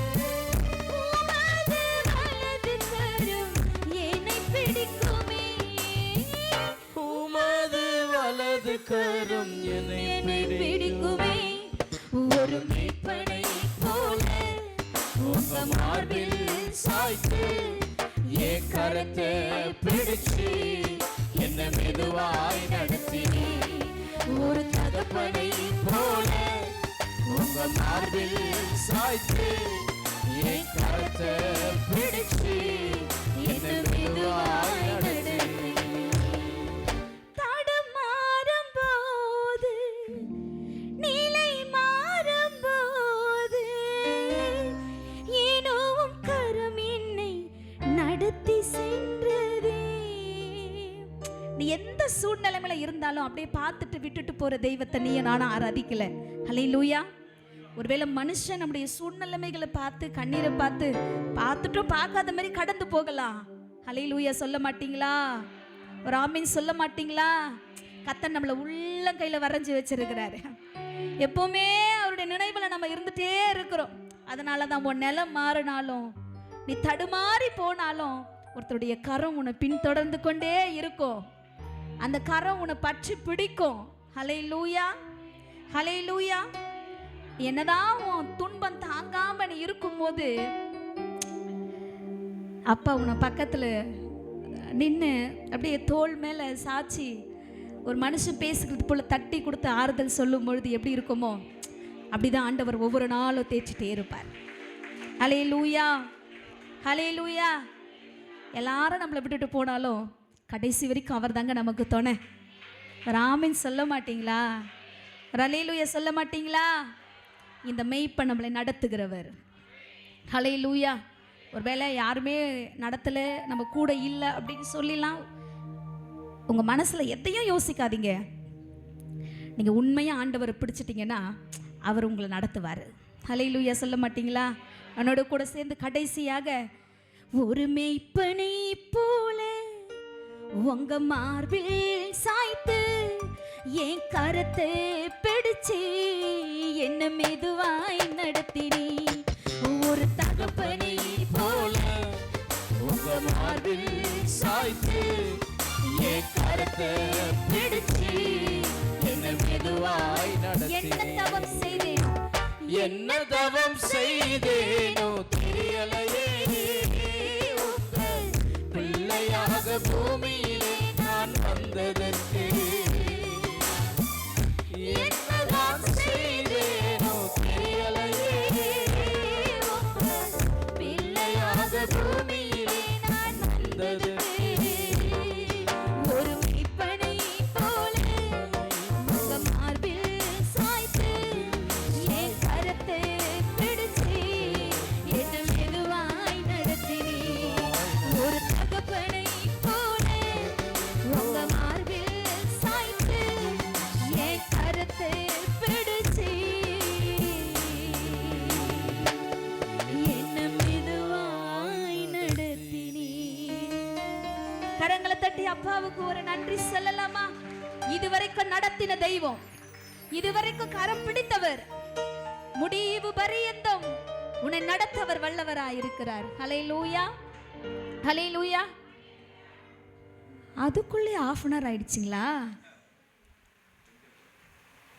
S2: உமது வலது கரம் என்னை பிடிக்குமே.
S1: உமது வலது கரம் என்னை
S2: பிடிக்குமே. ஒரு மீட்பனை போல உங்க மார்பில் சாய்த்து
S1: என் கரத்தை பிடிச்சு என்ன மெதுவாய் நடத்தினீ.
S2: ஒரு
S1: தகப்பனை போல உங்க மார்பில் சாய்த்து என் கரத்தை பிடிச்சு என்ன மெதுவாய் நடத்தினீ.
S2: தடுமாறும் போது, நிலை மாறும் போது, ஏனோ உம் கரம் என்னை நடத்தி சென்றதே. நீ எந்த சூழ்நிலையில இருந்தாலும் அப்படியே பார்த்துட்டு விட்டுட்டு போற தெய்வத்தை நீ நானும் ஆராதிக்கல. ஹல்லேலூயா. ஒருவேளை மனுஷன் நம்முடைய சூழ்நிலைமைகளை பார்த்து கண்ணீரை பார்த்துட்டும் பார்க்காத மாதிரி கடந்து போகலாம். ஹல்லேலூயா சொல்ல மாட்டீங்களா? ஒரு ஆமீன் சொல்ல மாட்டீங்களா? கர்த்தர் நம்மளை உள்ளங்கையில் வரைஞ்சி வச்சிருக்கிறாரு. எப்பவுமே அவருடைய நினைவில் நம்ம இருந்துட்டே இருக்கிறோம். அதனால தான் உன் நிலம் மாறினாலும் நீ தடுமாறி போனாலும் ஒருத்தருடைய கரம் உன்னை பின்தொடர்ந்து கொண்டே இருக்கும். அந்த கரம் உன்னை பற்றி பிடிக்கும். ஹல்லேலூயா, ஹல்லேலூயா. என்னதான் உன் துன்பம் தாங்காம நீ இருக்கும்போது அப்பா உன்னை பக்கத்தில் நின்று அப்படியே தோள் மேலே சாச்சி ஒரு மனுஷன் பேசுகிறது போல் தட்டி கொடுத்து ஆறுதல் சொல்லும் பொழுது எப்படி இருக்குமோ அப்படிதான் ஆண்டவர் ஒவ்வொரு நாளும் தேய்ச்சிட்டே இருப்பார். ஹல்லேலூயா, ஹல்லேலூயா. எல்லாரும் நம்மளை விட்டுட்டு போனாலும் கடைசி வரைக்கும் அவர் தாங்க நமக்கு துணை. ஆமீன் சொல்ல மாட்டீங்களா? ஹல்லேலூயா சொல்ல மாட்டீங்களா? இந்த மெய்ப்பன் நம்மளை நடத்துகிறவர். ஹல்லேலூயா. ஒருவேளை யாருமே நடத்தலை, நம்ம கூட இல்லை அப்படின்னு சொல்லிடலாம். உங்கள் மனசில் எதையும் யோசிக்காதீங்க. நீங்கள் உண்மையாக ஆண்டவரை பிடிச்சிட்டிங்கன்னா அவர் உங்களை நடத்துவார். ஹல்லேலூயா சொல்ல மாட்டீங்களா? என்னோட கூட சேர்ந்து கடைசியாக ஒரு மெய்ப்பனை போல உங்க மார்பில் சாய்த்து என் கரத்தை பிடிச்சி என்ன மெதுவாய் நடத்தினீ. ஒரு தகப்பனை போல
S1: உங்க மார்பில் சாய்த்து என் கரத்தை பிடிச்சு என்ன மெதுவாய் நடத்தினீ.
S2: என்ன தவம் செய்தேனோ,
S1: என்ன தவம் செய்தேனோ தெரியலையே, உங்கள் பிள்ளையாக பூமியிலே நான் வந்ததற்கு. என்னதான் செய்தேனோ தெரியலையே, உங்கள் பிள்ளையாக பூமியிலே நான் வந்ததற்கு.
S2: ஒரு மெய்ப்பனை போல உங்க மார்பில் சாய்த்து என் கரத்தை பிடிச்சு என்ன மெதுவாய் நடத்தினீ. ஒரு தகப்பனை போல உங்க மார்பில் அப்பாவுக்கு ஒரு நன்றி சொல்லலாமா? இதுவரைக்கும் நடத்தின தெய்வம், இதுவரைக்கும் கரம் பிடித்தவர், முடிவு பரியந்தம் உன்னை நடத்தவர் வல்லவராயிருக்கிறார். ஹல்லேலூயா, ஹல்லேலூயா. அதுக்குள்ளே ½ ஆயிடுச்சுங்களா?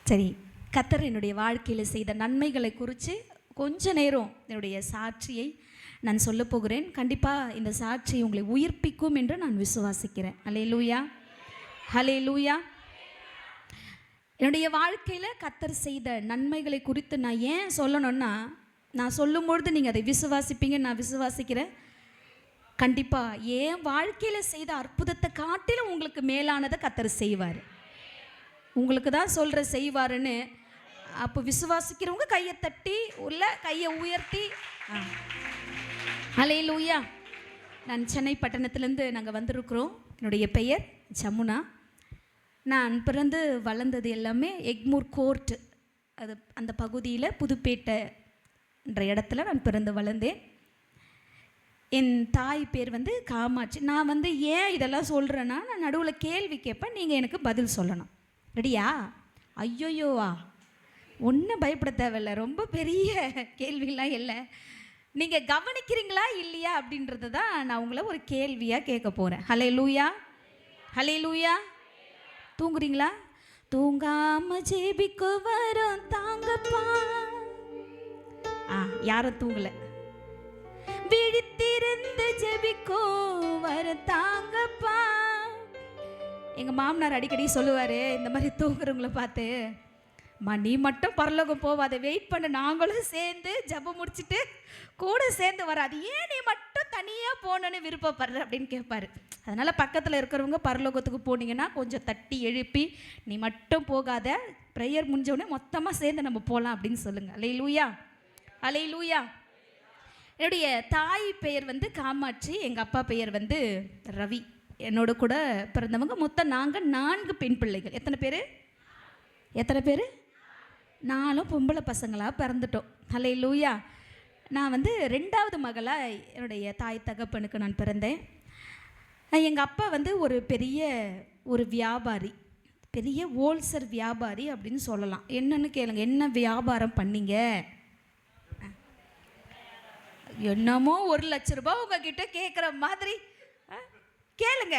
S2: சரி, கர்த்தர் என்னுடைய வாழ்க்கையில் செய்த நன்மைகளை குறித்து கொஞ்ச நேரம் என்னுடைய சாட்சியை நான் சொல்ல போகிறேன். கண்டிப்பாக இந்த சாட்சி உங்களை உயிர்ப்பிக்கும் என்று நான் விசுவாசிக்கிறேன். ஹல்லேலூயா, ஹல்லேலூயா. என்னுடைய வாழ்க்கையில் கர்த்தர் செய்த நன்மைகளை குறித்து நான் ஏன் சொல்லணும்னா, நான் சொல்லும்பொழுது நீங்கள் அதை விசுவாசிப்பீங்க, நான் விசுவாசிக்கிறேன். கண்டிப்பாக என் வாழ்க்கையில் செய்த அற்புதத்தை காட்டிலும் உங்களுக்கு மேலானதை கர்த்தர் செய்வார். உங்களுக்கு தான் சொல்கிற செய்வாருன்னு. அப்போ விசுவாசிக்கிறவங்க கையை தட்டி உள்ள கையை உயர்த்தி ஹல்லேலூயா. நான் சென்னை பட்டணத்துலேருந்து நாங்கள் வந்திருக்கிறோம். என்னுடைய பெயர் ஜமுனா. நான் பிறந்து வளர்ந்தது எல்லாமே எக்மூர் கோர்ட், அது அந்த பகுதியில் புதுப்பேட்டைன்ற இடத்துல நான் பிறந்து வளர்ந்தேன். என் தாய் பேர் காமாட்சி. நான் ஏன் இதெல்லாம் சொல்கிறேன்னா, நான் நடுவில் கேள்வி கேட்பேன், நீங்கள் எனக்கு பதில் சொல்லணும். ரெடியா? ஐயோயோவா, ஒன்றும் பயப்பட தேவையில்லை, ரொம்ப பெரிய கேள்விலாம் இல்லை. நீங்கள் கவனிக்கிறீங்களா இல்லையா அப்படின்றது தான் நான் உங்களை ஒரு கேள்வியாக கேட்க போகிறேன். ஹல்லேலூயா, ஹல்லேலூயா. தூங்குறீங்களா? தூங்காம ஜெபிக்க வரோம் தாங்கப்பா. யாரும் தூங்கலை. விழித்திருந்து ஜெபிக்கோ வர தாங்கப்பா. எங்கள் மாமனார் அடிக்கடி சொல்லுவார், இந்த மாதிரி தூங்குறவங்கள பார்த்து, நீ மட்டும் பரலோகம் போவாத, வெயிட் பண்ண, நாங்களும் சேர்ந்து ஜெபம் முடிச்சுட்டு கூட சேர்ந்து வராது, ஏன் நீ மட்டும் தனியாக போகணுன்னு விருப்பப்படுற அப்படின்னு கேட்பாரு. அதனால் பக்கத்தில் இருக்கிறவங்க பரலோகத்துக்கு போனீங்கன்னா கொஞ்சம் தட்டி எழுப்பி, நீ மட்டும் போகாத, ப்ரேயர் முடிஞ்சவுடனே மொத்தமாக சேர்ந்து நம்ம போகலாம் அப்படின்னு சொல்லுங்கள். அல்லேலூயா, அல்லேலூயா. என்னுடைய தாய் பெயர் காமாட்சி, எங்கள் அப்பா பெயர் ரவி. என்னோட கூட பிறந்தவங்க மொத்தம் நாங்கள் 4 பெண் பிள்ளைகள். எத்தனை பேர்? எத்தனை பேர்? 4 பொம்பளை பசங்களாக பிறந்துட்டோம். ஹல்லேலூயா. நான் 2வது மகளாக என்னுடைய தாய் தகப்பனுக்கு நான் பிறந்தேன். எங்கள் அப்பா ஒரு பெரிய ஒரு வியாபாரி, பெரிய ஹோல்சேல் வியாபாரி அப்படின்னு சொல்லலாம். என்னன்னு கேளுங்க, என்ன வியாபாரம் பண்ணீங்க? என்னமோ 1 லட்ச ரூபாய் உங்ககிட்ட கேட்குற மாதிரி கேளுங்க.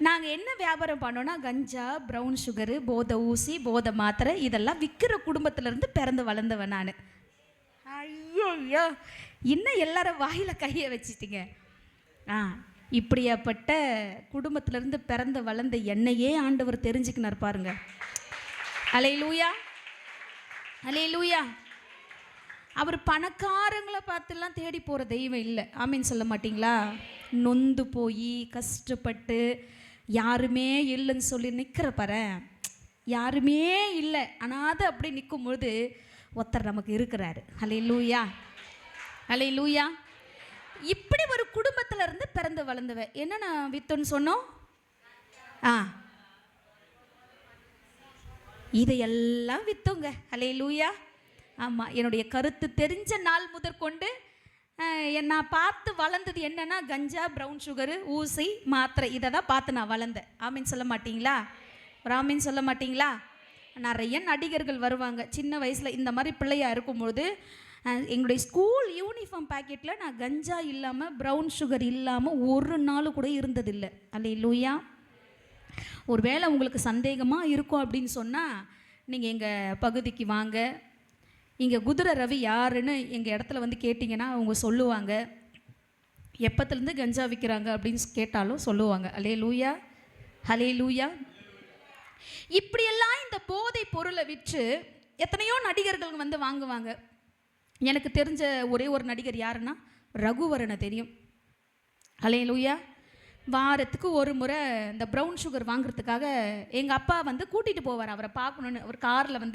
S2: நாங்கள் என்ன வியாபாரம் பண்ணோன்னா, கஞ்சா, ப்ரௌன் சுகரு, போதை ஊசி, போதை மாத்திரை இதெல்லாம் விற்கிற குடும்பத்திலேருந்து பிறந்து வளர்ந்தவன் நான். ஐயோ, இன்னும் எல்லாரும் வாயில் கையை வச்சிட்டிங்க. இப்படியாப்பட்ட குடும்பத்திலேருந்து பிறந்து வளர்ந்த என்னையே ஆண்டவர் தெரிஞ்சுக்கினார் பாருங்க. அல்லேலூயா, அல்லேலூயா. அவர் பணக்காரங்களை பார்த்துலாம் தேடி போகிற தெய்வம் இல்லை. ஆமீன் சொல்ல மாட்டிங்களா? நொந்து போய் கஷ்டப்பட்டு யாருமே இல்லைன்னு சொல்லி நிற்கிற பாரு, யாருமே இல்லை அனாதை அப்படி நிற்கும்பொழுது ஒருத்தர் நமக்கு இருக்கிறாரு. ஹல்லேலூயா, ஹல்லேலூயா. இப்படி ஒரு குடும்பத்தில் இருந்து பிறந்து வளர்ந்தவ. என்ன நான் வித்தோன்னு சொன்னோம்? இதையெல்லாம் வித்தோங்க. ஹல்லேலூயா. ஆமாம், என்னுடைய கருத்து தெரிஞ்ச நாள் முதற்கொண்டு நான் பார்த்து வளர்ந்தது என்னென்னா, கஞ்சா, ப்ரௌன் சுகரு, ஊசி, மாத்திரை, இதை தான் பார்த்து நான் வளர்ந்தேன். ஆமீன் சொல்ல மாட்டிங்களா? ஒரு ஆமீன் சொல்ல மாட்டிங்களா? நிறைய நடிகர்கள் வருவாங்க சின்ன வயசில். இந்த மாதிரி பிள்ளையாக இருக்கும்பொழுது எங்களுடைய ஸ்கூல் யூனிஃபார்ம் பேக்கெட்டில் நான் கஞ்சா இல்லாமல், ப்ரௌன் சுகர் இல்லாமல் ஒரு நாள் கூட இருந்ததில்லை. அல்லேலூயா. ஒரு வேளை உங்களுக்கு சந்தேகமாக இருக்கும் அப்படின்னு சொன்னால், நீங்கள் எங்கள் பகுதிக்கு வாங்க. இங்கே குதிரை ரவி யாருன்னு எங்கள் இடத்துல கேட்டிங்கன்னா அவங்க சொல்லுவாங்க. எப்பத்துலேருந்து கஞ்சா விற்கிறாங்க அப்படின்னு கேட்டாலும் சொல்லுவாங்க. அல்லேலூயா, ஹல்லேலூயா. இப்படியெல்லாம் இந்த போதை பொருளை விற்று எத்தனையோ நடிகர்கள் வாங்குவாங்க. எனக்கு தெரிஞ்ச ஒரே ஒரு நடிகர் யாருன்னா ரகுவரனை தெரியும். அல்லேலூயா. வாரத்துக்கு ஒரு முறை இந்த ப்ரௌன் சுகர் வாங்குறதுக்காக எங்கள் அப்பா கூட்டிகிட்டு போவார் அவரை பார்க்கணுன்னு. ஒரு காரில்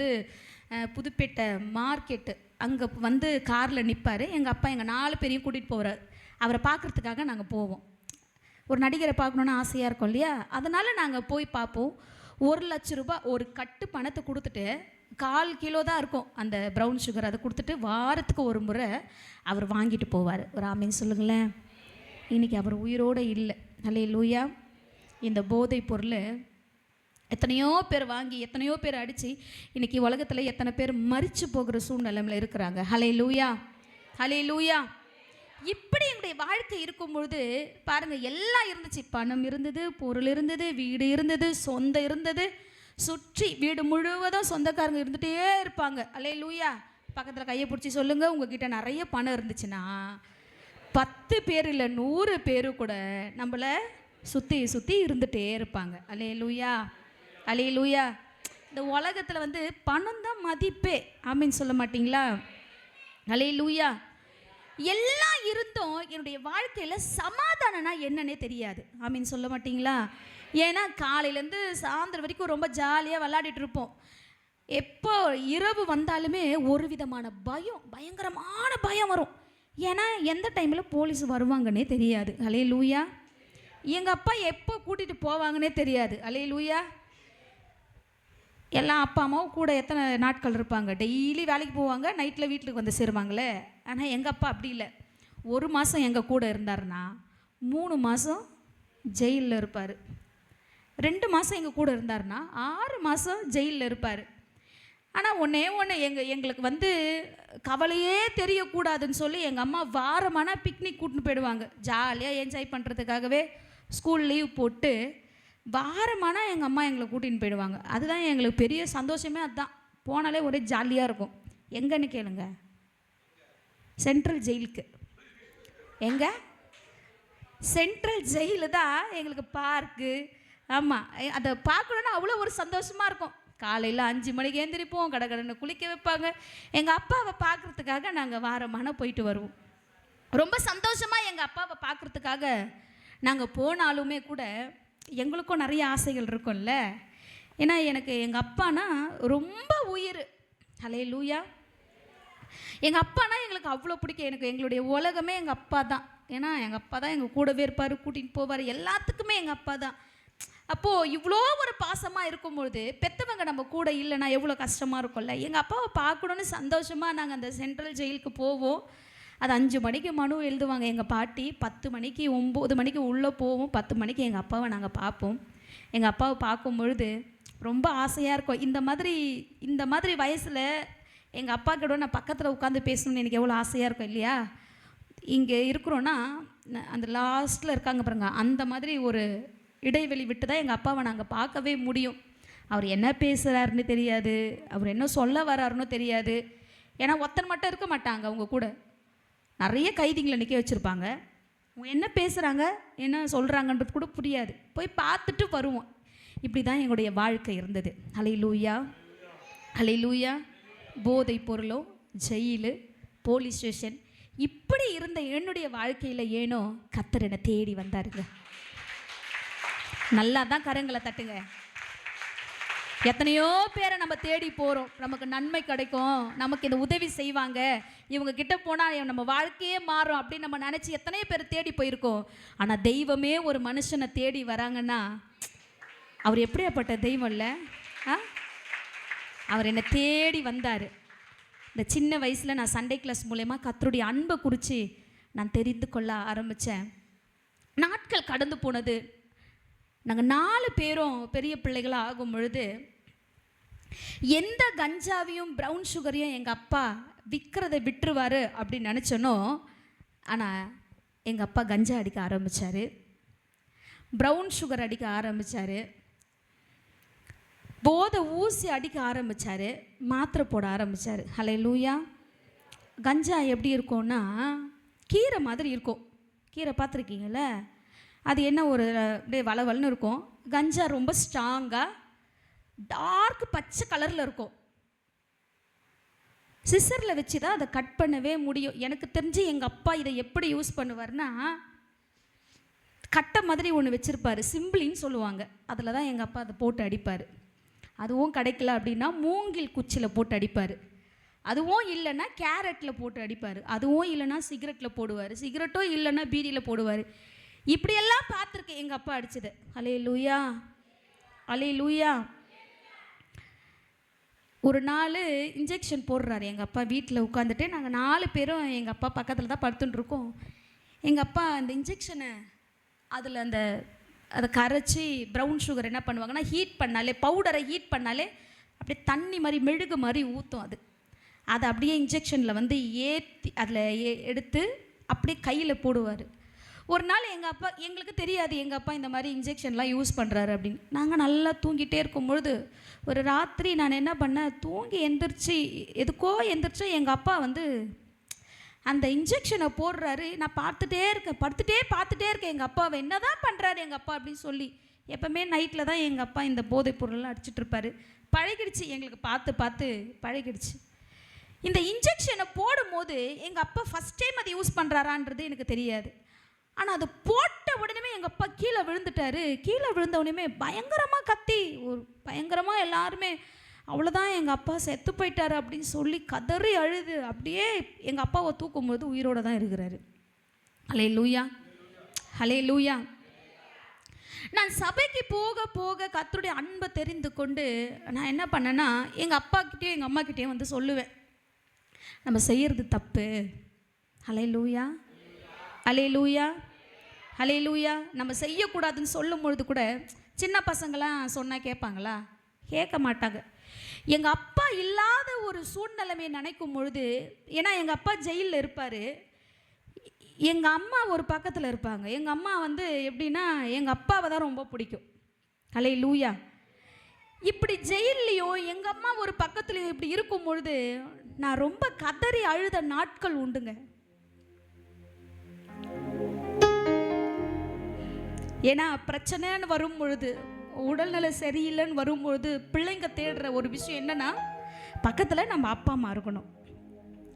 S2: புதுப்பேட்டை மார்க்கெட்டு அங்கே காரில் நிற்பார். எங்கள் அப்பா எங்கள் 4 பேரையும் கூட்டிகிட்டு போகிறார். அவரை பார்க்குறதுக்காக நாங்கள் போவோம். ஒரு நடிகரை பார்க்கணுன்னு ஆசையாக இருக்கும் இல்லையா? அதனால் நாங்கள் போய் பார்ப்போம். 1 லட்ச ரூபாய் ஒரு கட்டு பணத்தை கொடுத்துட்டு, 1/4 கிலோ தான் இருக்கும் அந்த ப்ரௌன் சுகர், அதை கொடுத்துட்டு வாரத்துக்கு ஒரு முறை அவர் வாங்கிட்டு போவார். ஒரு ஆமீன் சொல்லுங்களேன். இன்றைக்கி அவர் உயிரோடு இல்லை. ஹல்லேலூயா. இந்த போதை பொருள் எத்தனையோ பேர் வாங்கி எத்தனையோ பேர் அடித்து இன்றைக்கி உலகத்தில் எத்தனை பேர் மரித்து போகிற சூழ்நிலையில் இருக்கிறாங்க. ஹல்லேலூயா, ஹல்லேலூயா. இப்படி எங்களுடைய வாழ்க்கை இருக்கும்பொழுது பாருங்கள், எல்லாம் இருந்துச்சு. பணம் இருந்தது, பொருள் இருந்தது, வீடு இருந்தது, சொந்தம் இருந்தது. சுற்றி வீடு முழுவதும் சொந்தக்காரங்க இருந்துகிட்டே இருப்பாங்க. ஹல்லேலூயா. பக்கத்தில் கையை பிடிச்சி சொல்லுங்கள், உங்ககிட்ட நிறைய பணம் இருந்துச்சுன்னா 10 பேர் இல்லை 100 பேர் கூட நம்மளை சுற்றி சுற்றி இருந்துகிட்டே இருப்பாங்க. ஹல்லேலூயா, ஹல்லேலூயா. இந்த உலகத்தில் வந்து பணம் தான் மதிப்பே. ஆமீன் சொல்ல மாட்டிங்களா? ஹல்லேலூயா. எல்லாம் இருந்தும் என்னுடைய வாழ்க்கையில் சமாதானம்னா என்னன்னே தெரியாது. ஆமீன் சொல்ல மாட்டிங்களா? ஏன்னா காலையிலேருந்து சாயந்தரம் வரைக்கும் ரொம்ப ஜாலியாக விளையாடிட்டு இருப்போம். எப்போ இரவு வந்தாலுமே ஒரு விதமான பயம், பயங்கரமான பயம் வரும். ஏன்னா எந்த டைமில் போலீஸ் வருவாங்கன்னே தெரியாது. ஹல்லேலூயா. எங்கள் அப்பா எப்போ கூட்டிகிட்டு போவாங்கன்னே தெரியாது. ஹல்லேலூயா. எல்லாம் அப்பா அம்மாவும் கூட எத்தனை நாட்கள் இருப்பாங்க. டெய்லி வேலைக்கு போவாங்க, நைட்டில் வீட்டுக்கு வந்து சேருவாங்களே. ஆனால் எங்கள் அப்பா அப்படி இல்லை. 1 மாதம் எங்கள் கூட இருந்தாருன்னா 3 மாதம் ஜெயிலில் இருப்பார். 2 மாதம் எங்கள் கூட இருந்தாருன்னா 6 மாதம் ஜெயிலில் இருப்பார். ஆனால் ஒன்று எங்களுக்கு வந்து கவலையே தெரியக்கூடாதுன்னு சொல்லி எங்கள் அம்மா வாரமான பிக்னிக் கூட்டின்னு போயிடுவாங்க. ஜாலியாக என்ஜாய் பண்ணுறதுக்காகவே ஸ்கூல் லீவ் போட்டு வாரமான எங்கள் அம்மா எங்களை கூட்டின்னு போயிடுவாங்க. அதுதான் எங்களுக்கு பெரிய சந்தோஷமே. அதுதான் போனாலே ஒரே ஜாலியாக இருக்கும். எங்கன்னு கேளுங்க, சென்ட்ரல் ஜெயிலுக்கு. எங்கே? சென்ட்ரல் ஜெயிலு தான் எங்களுக்கு பார்க்கு. ஆமாம், அதை பார்க்கணுன்னா அவ்வளோ ஒரு சந்தோஷமாக இருக்கும். காலையில் 5 மணிக்கு எழுந்திரிப்போம், கடகடன்னு குளிக்க வைப்பாங்க. எங்கள் அப்பாவை பார்க்குறதுக்காக நாங்கள் வாரமான போயிட்டு வருவோம். ரொம்ப சந்தோஷமாக எங்கள் அப்பாவை பார்க்குறதுக்காக நாங்கள் போனாலுமே கூட எங்களுக்கும் நிறைய ஆசைகள் இருக்கும்ல. ஏன்னா எனக்கு எங்கள் அப்பானா ரொம்ப உயிர். ஹல்லேலூயா. எங்கள் அப்பானா எங்களுக்கு அவ்வளோ பிடிக்கும். எனக்கு எங்களுடைய உலகமே எங்கள் அப்பா தான். ஏன்னா எங்கள் அப்பா தான் எங்கள் கூடவே இருப்பார், கூட்டிகிட்டு போவார், எல்லாத்துக்குமே எங்கள் அப்பா தான். அப்போது இவ்வளோ ஒரு பாசமாக இருக்கும்பொழுது பெற்றவங்க நம்ம கூட இல்லைன்னா எவ்வளோ கஷ்டமாக இருக்கும்ல. எங்கள் அப்பாவை பார்க்கணுன்னு சந்தோஷமாக நாங்கள் அந்த சென்ட்ரல் ஜெயிலுக்கு போவோம். அது 5 மணிக்கு மனு எழுதுவாங்க எங்கள் பாட்டி. 10 மணிக்கு 9 மணிக்கு உள்ளே போவோம். 10 மணிக்கு எங்கள் அப்பாவை நாங்கள் பார்ப்போம். எங்கள் அப்பாவை பார்க்கும் பொழுது ரொம்ப ஆசையாக இருக்கும். இந்த மாதிரி வயசில் எங்கள் அப்பா கூட நான் பக்கத்தில் உட்காந்து பேசணும்னு எனக்கு எவ்வளோ ஆசையாக இருக்கும் இல்லையா? இங்கே இருக்கிறோன்னா அந்த லாஸ்ட்டில் இருக்காங்க பாருங்க, அந்த மாதிரி ஒரு இடைவெளி விட்டு தான் எங்கள் அப்பாவை நாங்கள் பார்க்கவே முடியும். அவர் என்ன பேசுகிறாருன்னு தெரியாது, அவர் என்ன சொல்ல வர்றாருன்னு தெரியாது. ஏன்னா ஒருத்தன் மட்டும் இருக்க மாட்டாங்க, அவங்க கூட நிறைய கைதிங்களை நிற்க வச்சுருப்பாங்க. அவங்க என்ன பேசுகிறாங்க, என்ன சொல்கிறாங்கன்றது கூட புரியாது. போய் பார்த்துட்டு வருவோம். இப்படி தான் எங்களுடைய வாழ்க்கை இருந்தது. ஹல்லேலூயா, ஹல்லேலூயா. போதை பொருளோ, ஜெயிலு, போலீஸ் ஸ்டேஷன், இப்படி இருந்த என்னுடைய வாழ்க்கையில் ஏனோ கர்த்தர் என்னை தேடி வந்தாருங்க. நல்லா தான் கரங்களை தட்டுங்க. எத்தனையோ பேரை நம்ம தேடி போகிறோம், நமக்கு நன்மை கிடைக்கும், நமக்கு இந்த உதவி செய்வாங்க, இவங்க கிட்ட போனால் நம்ம வாழ்க்கையே மாறும் அப்படின்னு நம்ம நினச்சி எத்தனையோ பேர் தேடி போயிருக்கோம். ஆனால் தெய்வமே ஒரு மனுஷனை தேடி வராங்கன்னா அவர் எப்படியாப்பட்ட தெய்வம் இல்லை? அவர் என்னை தேடி வந்தார். இந்த சின்ன வயசில் நான் சண்டே கிளாஸ் மூலயமா கர்த்தருடைய அன்பை குறித்து நான் தெரிந்து கொள்ள ஆரம்பித்தேன். நாட்கள் கடந்து போனது. நாங்கள் 4 பேரும் பெரிய பிள்ளைகளாக ஆகும் பொழுது எந்த கஞ்சாவையும் ப்ரௌன் சுகரையும் எங்கள் அப்பா விற்கிறத விட்டுருவார் அப்படின்னு நினச்சனோ, ஆனால் எங்கள் அப்பா கஞ்சா அடிக்க ஆரம்பித்தார், ப்ரௌன் சுகர் அடிக்க ஆரம்பித்தார், போதை ஊசி அடிக்க ஆரம்பித்தார், மாத்திரை போட ஆரம்பித்தார். ஹல்லேலூயா. கஞ்சா எப்படி இருக்கும்னா கீரை மாதிரி இருக்கும். கீரை பார்த்துருக்கீங்கள? அது என்ன ஒரு அப்படியே வளவல்னு இருக்கும். கஞ்சா ரொம்ப ஸ்ட்ராங்காக டார்க் பச்சை கலரில் இருக்கும். சிசரில் வச்சு தான் அதை கட் பண்ணவே முடியும். எனக்கு தெரிஞ்சு எங்கள் அப்பா இதை எப்படி யூஸ் பண்ணுவார்னா, கட்டை மாதிரி ஒன்று வச்சுருப்பார், சிம்பிளின்னு சொல்லுவாங்க. அதில் தான் எங்கள் அப்பா அதை போட்டு அடிப்பார். அதுவும் கிடைக்கல அப்படின்னா மூங்கில் குச்சியில் போட்டு அடிப்பார். அதுவும் இல்லைன்னா கேரட்டில் போட்டு அடிப்பார். அதுவும் இல்லைன்னா சிகரெட்டில் போடுவார். சிகரெட்டும் இல்லைன்னா பீடியில் போடுவார். இப்படியெல்லாம் பார்த்துருக்கேன் எங்கள் அப்பா அடித்தது. ஹல்லேலூயா, ஹல்லேலூயா. ஒரு நாள் இன்ஜெக்ஷன் போடுறாரு எங்கள் அப்பா. வீட்டில் உட்காந்துட்டு நாங்கள் 4 பேரும் எங்கள் அப்பா பக்கத்தில் தான் படுத்துட்டுருக்கோம். எங்கள் அப்பா அந்த இன்ஜெக்ஷனை அதில் அதை கரைச்சி ப்ரௌன் சுகர் என்ன பண்ணுவாங்கன்னா ஹீட் பண்ணாலே, பவுடரை ஹீட் பண்ணாலே அப்படியே தண்ணி மாதிரி மெழுகு மாதிரி ஊற்றும். அதை அப்படியே இன்ஜெக்ஷனில் வந்து ஏற்றி அதில் எடுத்து அப்படியே கையில் போடுவார். ஒரு நாள் எங்கள் அப்பா, எங்களுக்கு தெரியாது எங்கள் அப்பா இந்த மாதிரி இன்ஜெக்ஷன்லாம் யூஸ் பண்ணுறாரு அப்படின்னு. நாங்கள் நல்லா தூங்கிட்டே இருக்கும்பொழுது ஒரு ராத்திரி நான் என்ன பண்ணேன், தூங்கி எதுக்கோ எந்திரிச்சு எங்கள் அப்பா வந்து அந்த இன்ஜெக்ஷனை போடுறாரு. நான் பார்த்துட்டே இருக்கேன், பார்த்துட்டே இருக்கேன் எங்கள் அப்பாவை, என்ன தான் பண்ணுறாரு எங்கள் அப்பா அப்படின்னு சொல்லி. எப்போவுமே நைட்டில் தான் எங்கள் அப்பா இந்த போதைப் பொருள்லாம் அடிச்சிட்ருப்பார். பழகிடுச்சு, எங்களுக்கு பார்த்து பழகிடுச்சு. இந்த இன்ஜெக்ஷனை போடும்போது எங்கள் அப்பா ஃபஸ்ட் டைம் அதை யூஸ் பண்ணுறாரான்றது எனக்கு தெரியாது. ஆனால் அது போட்ட உடனே எங்கள் அப்பா கீழே விழுந்துட்டார். கீழே விழுந்த உடனே பயங்கரமாக கத்தி, பயங்கரமாக எல்லாருமே அவ்வளோதான் எங்கள் அப்பா செத்து போயிட்டார் அப்படின்னு சொல்லி கதறி அழுது அப்படியே எங்கள் அப்பாவை தூக்கும்போது உயிரோடு தான் இருக்கிறாரு. ஹல்லேலூயா, ஹல்லேலூயா. நான் சபைக்கு போக போக கர்த்தருடைய அன்பை தெரிந்து கொண்டு நான் என்ன பண்ணேன்னா, எங்கள் அப்பாக்கிட்டேயும் எங்கள் அம்மாக்கிட்டேயும் வந்து சொல்லுவேன், நம்ம செய்கிறது தப்பு. ஹல்லேலூயா, ஹல்லேலூயா, ஹல்லேலூயா. நம்ம செய்யக்கூடாதுன்னு சொல்லும் பொழுது கூட சின்ன பசங்களாம் சொன்னால் கேட்பாங்களா? கேட்க மாட்டாங்க. எங்கள் அப்பா இல்லாத ஒரு சூழ்நிலைமையை நினைக்கும் பொழுது, ஏன்னா எங்கள் அப்பா ஜெயிலில் இருப்பார், எங்கள் அம்மா ஒரு பக்கத்தில் இருப்பாங்க. எங்கள் அம்மா வந்து எப்படின்னா எங்கள் அப்பாவை தான் ரொம்ப பிடிக்கும். ஹல்லேலூயா. இப்படி ஜெயில்லையும் எங்கள் அம்மா ஒரு பக்கத்துலையும் இப்படி இருக்கும் பொழுது நான் ரொம்ப கதறி அழுத நாட்கள் உண்டுங்க. ஏன்னா பிரச்சனைன்னு வரும் பொழுது, உடல்நல சரியில்லைன்னு வரும்பொழுது பிள்ளைங்க தேடுற ஒரு விஷயம் என்னன்னா, பக்கத்தில் நம்ம அப்பா அம்மா இருக்கணும்.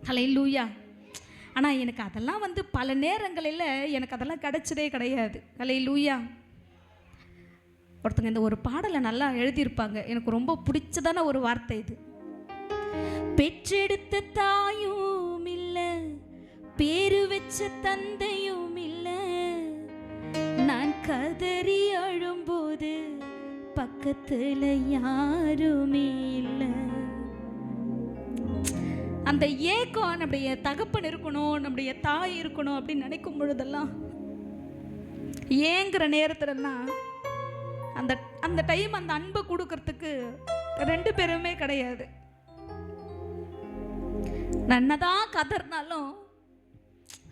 S2: ஹல்லேலூயா. ஆனால் எனக்கு அதெல்லாம் வந்து பல நேரங்களில் எனக்கு அதெல்லாம் கிடைச்சதே கிடையாது. ஹல்லேலூயா. ஒருத்தங்க இந்த ஒரு பாடலை நல்லா எழுதியிருப்பாங்க, எனக்கு ரொம்ப பிடிச்சதான ஒரு வார்த்தை இது. பெற்றெடுத்த தாயும் இல்லை, பேரு வச்ச தந்தையும் இல்லை, நான் கதறி அழும்போது பக்கத்துல யாருமே இல்லை. அந்த ஏக்கம், நம்முடைய தகப்பன் இருக்கணும், நம்முடைய தாய் இருக்கணும் அப்படின்னு நினைக்கும் பொழுதெல்லாம், ஏங்குற நேரத்துலலாம் அந்த டைம் அந்த அன்பை கொடுக்கறதுக்கு ரெண்டு பேருமே கிடையாது. நன்னதான் கதறினாலும்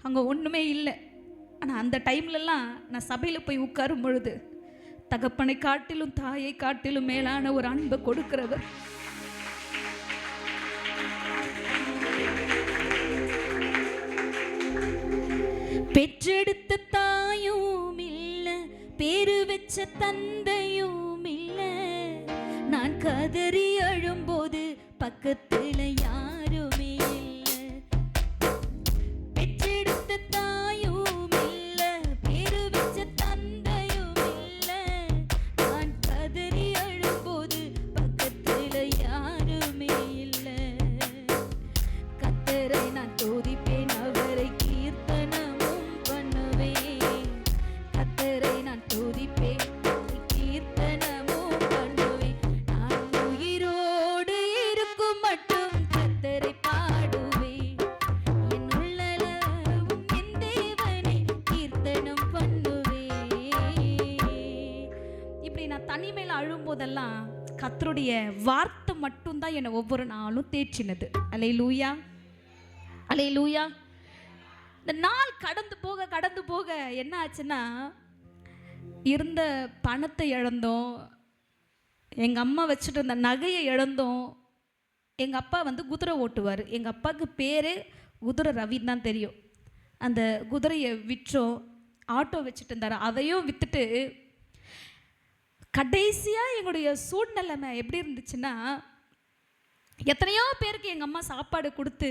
S2: அங்கே ஒன்றுமே இல்லை. ஆனால் அந்த டைம்லலாம் நான் சபையில் போய் உட்காரும் பொழுது தகப்பனை காட்டிலும் தாயை காட்டிலும் மேலான ஒரு அன்பை கொடுக்கிறவர். பெற்றெடுத்த தாயும் இல்லை, பேரு வச்ச தந்தையும் இல்லை, நான் கதறி அழும்போது பக்கத்துல யாருமே இல்லை. பெற்றெடுத்த தாயும் இல்லை, பேரு வச்ச தந்தையும் இல்லை, நான் கதறி அழும்போது பக்கத்துல யாருமே இல்லை. கர்த்தரை நான் துதிப்பேன், அவரை கீர்த்தனமும் பண்ணுவேன். கர்த்தரை நான் துதிப்பேன், கீர்த்தனமும் பண்ணுவேன். நான் உயிரோடு இருக்கும் மட்டும் கர்த்தரை பாடுவேன். என் உள்ளளவும் என் தேவனை கீர்த்தனம் பண்ணுவேன். இப்படி நான் தனிமையில் அழும்போதெல்லாம் கர்த்தருடைய வார்த்தை மட்டும்தான் என்னை ஒவ்வொரு நாளும் தேற்றினது. அல்லேலூயா, அல்லேலூயா. இந்த நாள் கடந்து போக என்ன ஆச்சுன்னா, இருந்த பணத்தை இழந்தோம், எங்கள் அம்மா வச்சுட்டு இருந்த நகையை இழந்தோம். எங்கள் அப்பா வந்து குதிரை ஓட்டுவார். எங்கள் அப்பாவுக்கு பேர் குதிரை ரவின்னு தான் தெரியும். அந்த குதிரையை விற்றோம். ஆட்டோ வச்சுட்டு இருந்தார், அதையும் விற்றுட்டு கடைசியாக எங்களுடைய சூழ்நிலைமை எப்படி இருந்துச்சுன்னா, எத்தனையோ பேருக்கு எங்கள் அம்மா சாப்பாடு கொடுத்து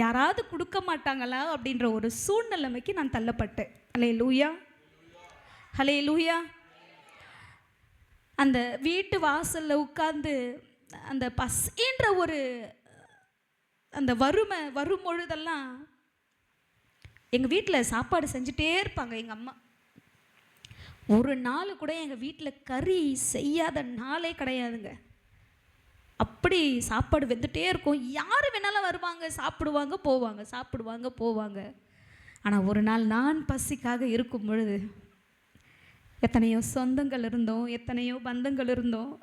S2: யாராவது கொடுக்க மாட்டாங்களா அப்படின்ற ஒரு சூழ்நிலைமைக்கு நான் தள்ளப்பட்டேன். அல்லேலூயா, அல்லேலூயா. அந்த வீட்டு வாசலில் உட்கார்ந்து அந்த பசின்ற ஒரு அந்த வறுமை வரும் பொழுதெல்லாம் எங்கள் வீட்டில் சாப்பாடு செஞ்சுட்டே இருப்பாங்க எங்கள் அம்மா. ஒரு நாள் கூட எங்கள் வீட்டில் கறி செய்யாத நாளே கிடையாதுங்க. அப்படி சாப்பாடு வெந்துட்டே இருக்கும். யார் வேணாலும் வருவாங்க, சாப்பிடுவாங்க போவாங்க, சாப்பிடுவாங்க போவாங்க. ஆனால் ஒரு நாள் நான் பசிக்காக இருக்கும் பொழுது எத்தனையோ சொந்தங்கள் இருந்தோம், எத்தனையோ பந்தங்கள் இருந்தோம்,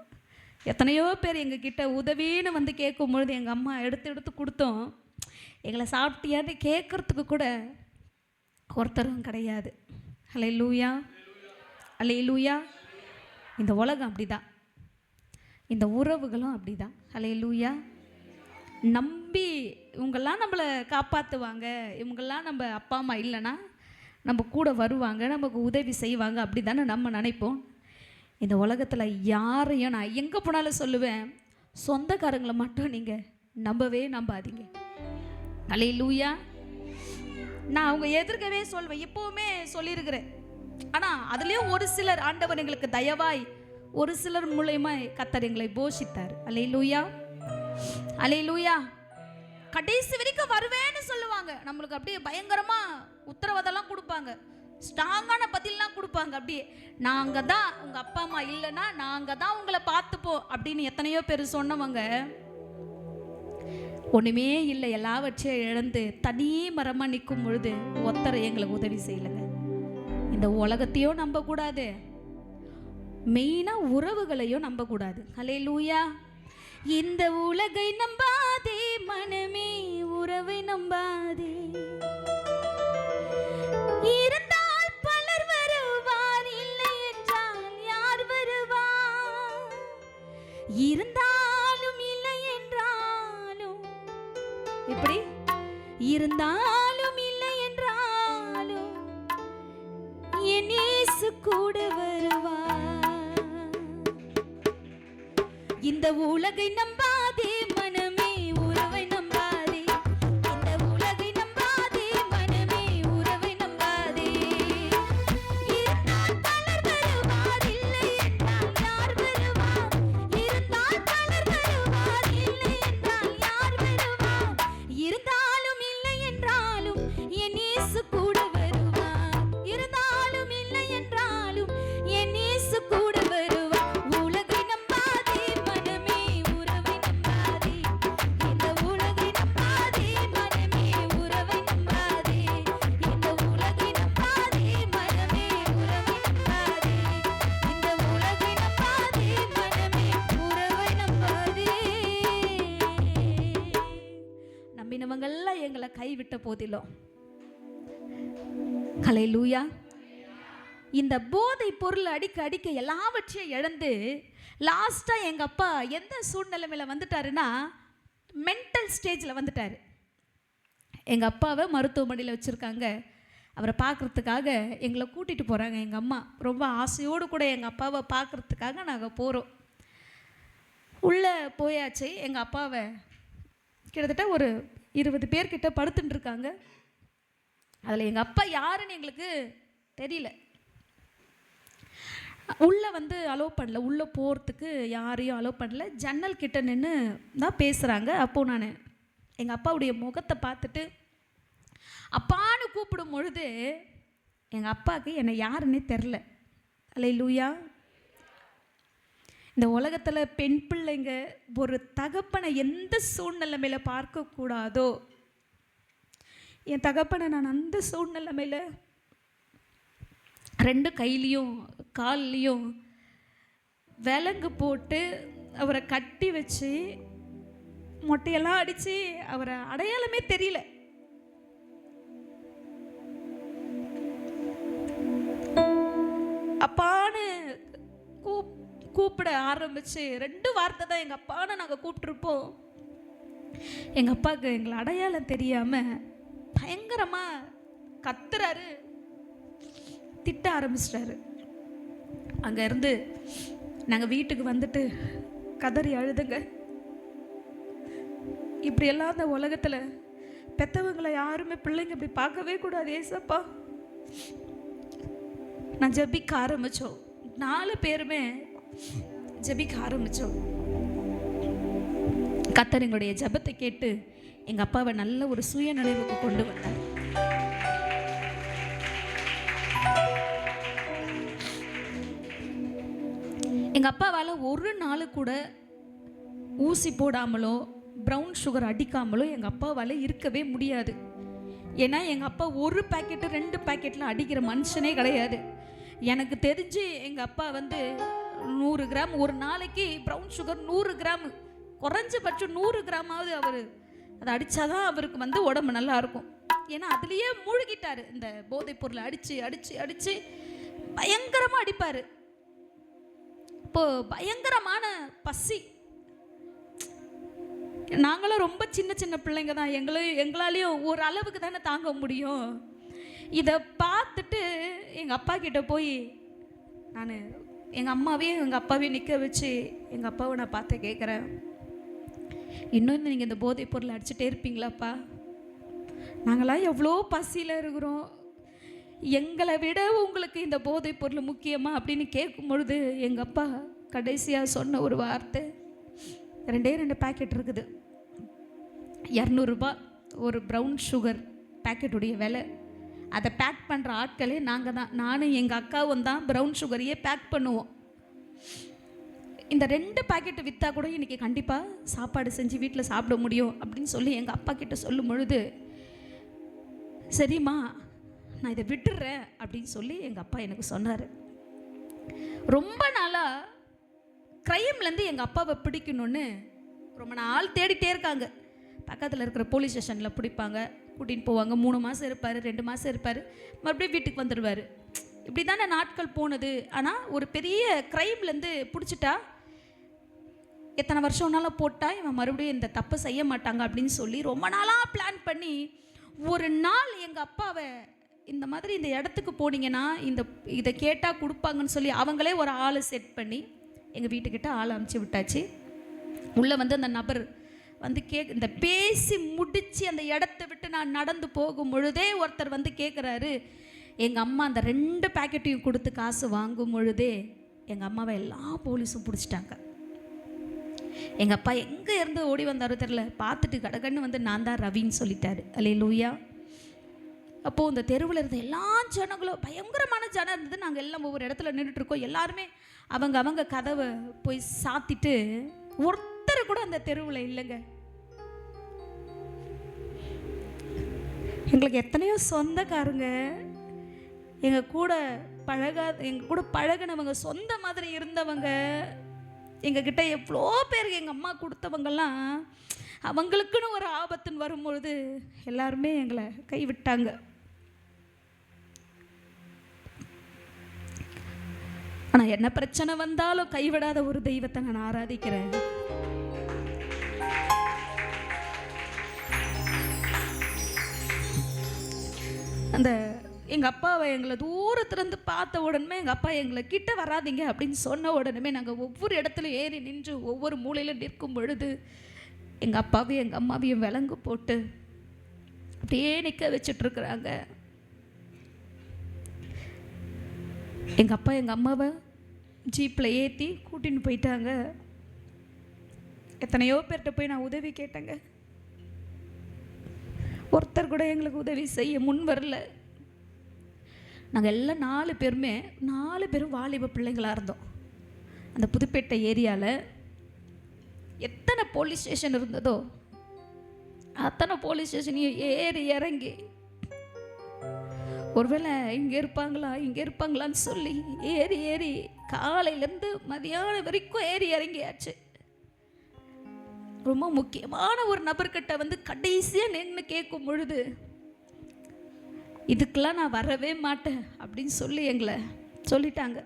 S2: எத்தனையோ பேர் எங்ககிட்ட உதவின்னு வந்து கேட்கும் பொழுது எங்கள் அம்மா எடுத்து கொடுத்தோம். எங்களை சாப்பிட்டியான்னு கேட்குறதுக்கு கூட ஒருத்தரும் கிடையாது. அல்லேலூயா, அல்லேலூயா. இந்த உலகம் அப்படிதான், இந்த உறவுகளும் அப்படிதான். அல்லேலூயா. நம்பி இவங்கெல்லாம் நம்மளை காப்பாற்றுவாங்க, இவங்கெல்லாம் நம்ம அப்பா அம்மா இல்லைன்னா நம்ம கூட வருவாங்க, நமக்கு உதவி செய்வாங்க, அப்படி தானே நம்ம நினைப்போம். இந்த உலகத்தில் யாரையும் நான் எங்கே போனாலும் சொல்லுவேன், சொந்தக்காரங்களை மட்டும் நீங்கள் நம்பவே நம்பாதீங்க. அல்லேலூயா. நான் அவங்க எதிர்க்கவே சொல்வேன், எப்போவுமே சொல்லியிருக்கிறேன். ஆனால் அதுலேயும் ஒரு சிலர் ஆண்டவர் எங்களுக்கு தயவாய் ஒரு சிலர் மூலயமா கர்த்தர் எங்களை போஷித்தார். அல்லேலூயா, அல்லேலூயா. கடைசி வரைக்கும் வருவேன்னு சொல்லுவாங்க, நம்மளுக்கு அப்படியே பயங்கரமாக உத்தரவாதம்லாம் கொடுப்பாங்க, ஸ்ட்ராங்கான பதிலாம் கொடுப்பாங்க. அப்படியே நாங்கள் தான் உங்கள் அப்பா அம்மா இல்லைன்னா நாங்கள் தான் உங்களை பார்த்துப்போம் அப்படின்னு எத்தனையோ பேர் சொன்னவங்க ஒன்றுமே இல்லை, எல்லாவற்றையும் இழந்து தனி மரமாக நிற்கும் பொழுது ஒருத்தரை எங்களுக்கு உதவி செய்யலைங்க. இந்த உலகத்தையும் நம்பக்கூடாது, மெயினாக உறவுகளையும் நம்பக்கூடாது. அல்லேலூயா. இந்த உலகை நம்பாதே மனமே, உறவை நம்பாதே. இருந்தால் பலர் வருவார், இல்லை என்றால் யார் வருவார்? இருந்தாலும் இல்லை என்றாலும், எப்படி இருந்தாலும் இல்லை என்றாலும் என் இயேசு கூட வருவார். இந்த உலகை நம்பாதே மனமே, உறவை நம்பாதே. இந்த உலகை நம்பாதே மனமே, உறவை நம்பாதே. இருந்தால் பலர் வருவார், இல்லை என்றால் யார் வருவார்? இருந்தால் பலர் வருவார், இல்லை என்றால் யார் வருவார்? இருந்தாலும் இல்லை என்றாலும் என் இயேசு கூட வருவார். இருந்தாலும் இல்லை என்றாலும் என் இயேசு கூட வருவார். உலகை நம்பாதே மனமே, உறவை நம்பாதே. இந்த உலகை நம்பாதே மனமே, உறவை நம்பாதே. இந்த உலகை நம்பாதே மனமே, உறவை நம்பாதே. இந்த உலகை நம்பாதே மனமே, உறவை நம்பாதே. நம்பினவங்கெல்லாம் எங்களை கைவிட்ட போதிலும், அல்லேலூயா, இந்த போதை பொருள் அடிக்க எல்லாவற்றையும் இழந்து லாஸ்ட்டாக எங்கள் அப்பா எந்த சூழ்நிலைமையில் வந்துட்டாருன்னா, மென்டல் ஸ்டேஜில் வந்துட்டார். எங்கள் அப்பாவை மருத்துவமனையில் வச்சுருக்காங்க. அவரை பார்க்குறதுக்காக எங்களை கூட்டிகிட்டு போகிறாங்க. எங்கள் அம்மா ரொம்ப ஆசையோடு கூட எங்கள் அப்பாவை பார்க்குறதுக்காக நாங்கள் போகிறோம். உள்ளே போயாச்சு. எங்கள் அப்பாவை கிட்டத்தட்ட ஒரு 20 பேர்கிட்ட படுத்துட்டு இருக்காங்க. அதில் எங்கள் அப்பா யாருன்னு எங்களுக்கு தெரியல. உள்ளே வந்து அலோவ் பண்ணல, உள்ளே போகிறதுக்கு யாரையும் அலோவ் பண்ணல. ஜன்னல் கிட்ட நின்று தான் பேசுகிறாங்க. அப்போது நான் எங்கள் அப்பாவுடைய முகத்தை பார்த்துட்டு அப்பான்னு கூப்பிடும் பொழுது எங்கள் அப்பாவுக்கு என்னை யாருன்னே தெரில. அல்லேலூயா. இந்த உலகத்தில் பெண் பிள்ளைங்க ஒரு தகப்பனை எந்த சூழ்நிலைமையில பார்க்கக்கூடாதோ, என் தகப்பனை நான் அந்த சூழ்நிலைமையில் 2 கையிலையும் கால்லையும் விலங்கு போட்டு அவரை கட்டி வச்சு மொட்டையெல்லாம் அடித்து அவரை அடையாளமே தெரியல. அப்பான்னு கூப்பிட ஆரம்பிச்சு 2 வார்த்தை தான் எங்கள் அப்பான்னு நாங்கள் கூப்பிட்டுருப்போம். எங்கள் அப்பாவுக்கு எங்களை அடையாளம் தெரியாமல் பயங்கரமாக கத்துறாரு, திட்ட ஆரம்பிச்சிட்டாரு. அங்கேருந்து நாங்கள் வீட்டுக்கு வந்துட்டு கதறி அழுதுங்க. இப்படியெல்லாம் அந்த உலகத்தில் பெற்றவங்களை யாருமே பிள்ளைங்க இப்படி பார்க்கவே கூடாது ஏசப்பா. நான் ஜெபிக்க ஆரம்பித்தோம். 4 பேருமே ஜெபிக்க ஆரம்பித்தோம். கர்த்தர் எங்களுடைய ஜெபத்தை கேட்டு எங்கள் அப்பாவை நல்ல ஒரு சுய நினைவுக்கு கொண்டு வந்தார். எங்கள் அப்பாவால் ஒரு நாள் கூட ஊசி போடாமலோ ப்ரௌன் சுகர் அடிக்காமலோ எங்கள் அப்பாவால் இருக்கவே முடியாது. ஏன்னா எங்கள் அப்பா ஒரு பேக்கெட்டு 2 பேக்கெட்டில் அடிக்கிற மனுஷனே கிடையாது. எனக்கு தெரிஞ்சு எங்கள் அப்பா வந்து 100 கிராம் ஒரு நாளைக்கு ப்ரௌன் சுகர் 100 கிராம், குறைஞ்சபட்சம் 100 கிராமாவது அவர் அதை அடித்தாதான் அவருக்கு வந்து உடம்பு நல்லா இருக்கும். ஏன்னா அதுலேயே மூழ்கிட்டார். இந்த போதைப் பொருளை அடித்து அடித்து அடித்து பயங்கரமாக அடிப்பார். இப்போது பயங்கரமான பசி. நாங்களும் ரொம்ப சின்ன சின்ன பிள்ளைங்க தான், எங்களாலேயும் ஒரு அளவுக்கு தானே தாங்க முடியும். இதை பார்த்துட்டு எங்கள் அப்பா கிட்ட போய் நான் எங்கள் அப்பாவையும் நிற்க வச்சு எங்கள் அப்பாவை நான் பார்த்து கேட்குறேன், இன்னும் நீங்கள் இந்த போதைப் பொருளை அடிச்சுட்டே இருப்பீங்களாப்பா? நாங்களாம் எவ்வளோ பசியில் இருக்கிறோம், எங்களை விட உங்களுக்கு இந்த போதைப் பொருள் முக்கியமா அப்படின்னு கேட்கும் பொழுது எங்கள் அப்பா கடைசியாக சொன்ன ஒரு வார்த்தை, 2 பேக்கெட் இருக்குது, 200 ரூபாய் ஒரு ப்ரௌன் சுகர் பேக்கெட்டுடைய விலை. அதை பேக் பண்ணுற ஆட்களே நாங்கள் தான். நானும் எங்கள் அக்காவும் தான் ப்ரௌன் சுகரையே பேக் பண்ணுவோம். இந்த 2 பேக்கெட்டு விற்றா கூட இன்றைக்கி கண்டிப்பாக சாப்பாடு செஞ்சு வீட்டில் சாப்பிட முடியும் அப்படின்னு சொல்லி எங்கள் அப்பா கிட்ட சொல்லும் பொழுது, சரிம்மா நான் இதை விட்டுடுறேன் அப்படின்னு சொல்லி எங்கள் அப்பா எனக்கு சொன்னார். ரொம்ப நாளாக க்ரைம்லேருந்து எங்கள் அப்பாவை பிடிக்கணுன்னு ரொம்ப நாள் தேடிட்டே இருக்காங்க. பக்கத்தில் இருக்கிற போலீஸ் ஸ்டேஷனில் பிடிப்பாங்க, கூட்டிகிட்டு போவாங்க. 3 மாதம் இருப்பார், 2 மாதம் இருப்பார், மறுபடியும் வீட்டுக்கு வந்துடுவார். இப்படி தானே நாட்கள் போனது. ஆனால் ஒரு பெரிய க்ரைம்லேருந்து பிடிச்சிட்டா எத்தனை வருஷம்னாலும் போட்டால் இவன் மறுபடியும் இந்த தப்பை செய்ய மாட்டாங்க அப்படின்னு சொல்லி ரொம்ப நாளாக பிளான் பண்ணி ஒரு நாள் எங்கள் அப்பாவை இந்த மாதிரி இந்த இடத்துக்கு போனீங்கன்னா இதை கேட்டால் கொடுப்பாங்கன்னு சொல்லி அவங்களே ஒரு ஆளை செட் பண்ணி எங்கள் வீட்டுக்கிட்ட ஆளை அமுச்சு விட்டாச்சு. உள்ளே வந்து அந்த நபர் வந்து இந்த பேசி முடித்து அந்த இடத்த விட்டு நான் நடந்து போகும் பொழுதே ஒருத்தர் வந்து கேட்குறாரு, எங்கள் அம்மா அந்த 2 பேக்கெட்டையும் கொடுத்து காசு வாங்கும் பொழுதே எங்கள் அம்மாவை எல்லா போலீஸும் பிடிச்சிட்டாங்க. எங்கள் அப்பா எங்கே இருந்து ஓடி வந்தாரோ தெரில, பார்த்துட்டு கடகன்னு வந்து நான் தான் ரவின்னு சொல்லிட்டாரு. அல்லேலூயா. அப்போது இந்த தெருவில் இருந்த எல்லா ஜனங்களும் பயங்கரமான ஜனம் இருந்தது. நாங்கள் எல்லாம் ஒவ்வொரு இடத்துல நின்றுட்டுருக்கோம். எல்லாருமே அவங்க கதவை போய் சாத்திட்டு ஒருத்தர் கூட அந்த தெருவில் இல்லைங்க. எங்களுக்கு எத்தனையோ சொந்தக்காரங்க எங்கள் கூட பழகினவங்க, சொந்த மாதிரி இருந்தவங்க, எங்ககிட்ட எவ்வளோ பேர் எங்கள் அம்மா கொடுத்தவங்கெல்லாம் அவங்களுக்குன்னு ஒரு ஆபத்துன்னு வரும்பொழுது எல்லாருமே எங்களை கைவிட்டாங்க. ஆனால் என்ன பிரச்சனை வந்தாலும் கைவிடாத ஒரு தெய்வத்தை நான் ஆராதிக்கிறேன். அந்த எங்கள் அப்பாவை எங்களை தூரத்துலேருந்து பார்த்த உடனே எங்கள் அப்பா எங்களை கிட்ட வராதிங்க அப்படின்னு சொன்ன உடனே நாங்கள் ஒவ்வொரு இடத்துலையும் ஏறி நின்று ஒவ்வொரு மூலையில் நிற்கும் பொழுது எங்கள் அப்பாவையும் எங்கள் அம்மாவையும் விலங்கு போட்டு அப்படியே நிற்க வச்சிட்ருக்குறாங்க. எங்கள் அப்பா எங்கள் அம்மாவை ஜீப்பில் ஏற்றி கூட்டின்னு போயிட்டாங்க. எத்தனையோ பேர்கிட்ட போய் நான் உதவி கேட்டேங்க. ஒருத்தர் கூட எங்களுக்கு உதவி செய்ய முன் வரல. நாங்கள் எல்லாம் 4 பேரும் வாலிப பிள்ளைங்களாக இருந்தோம். அந்த புதுப்பேட்டை ஏரியாவில் எத்தனை போலீஸ் ஸ்டேஷன் இருந்ததோ அத்தனை போலீஸ் ஸ்டேஷனையும் ஏறி இறங்கி ஒருவேளை இங்கே இருப்பாங்களான்னு சொல்லி ஏறி காலையிலேருந்து மதியானம் வரைக்கும் ஏறி இறங்கியாச்சு. ரொம்ப முக்கியமான ஒரு நபர்கிட்ட வந்து கடைசியாக நின்று கேட்கும் பொழுது இதுக்கெல்லாம் நான் வரவே மாட்டேன் அப்படின்னு சொல்லி எங்களை சொல்லிட்டாங்க.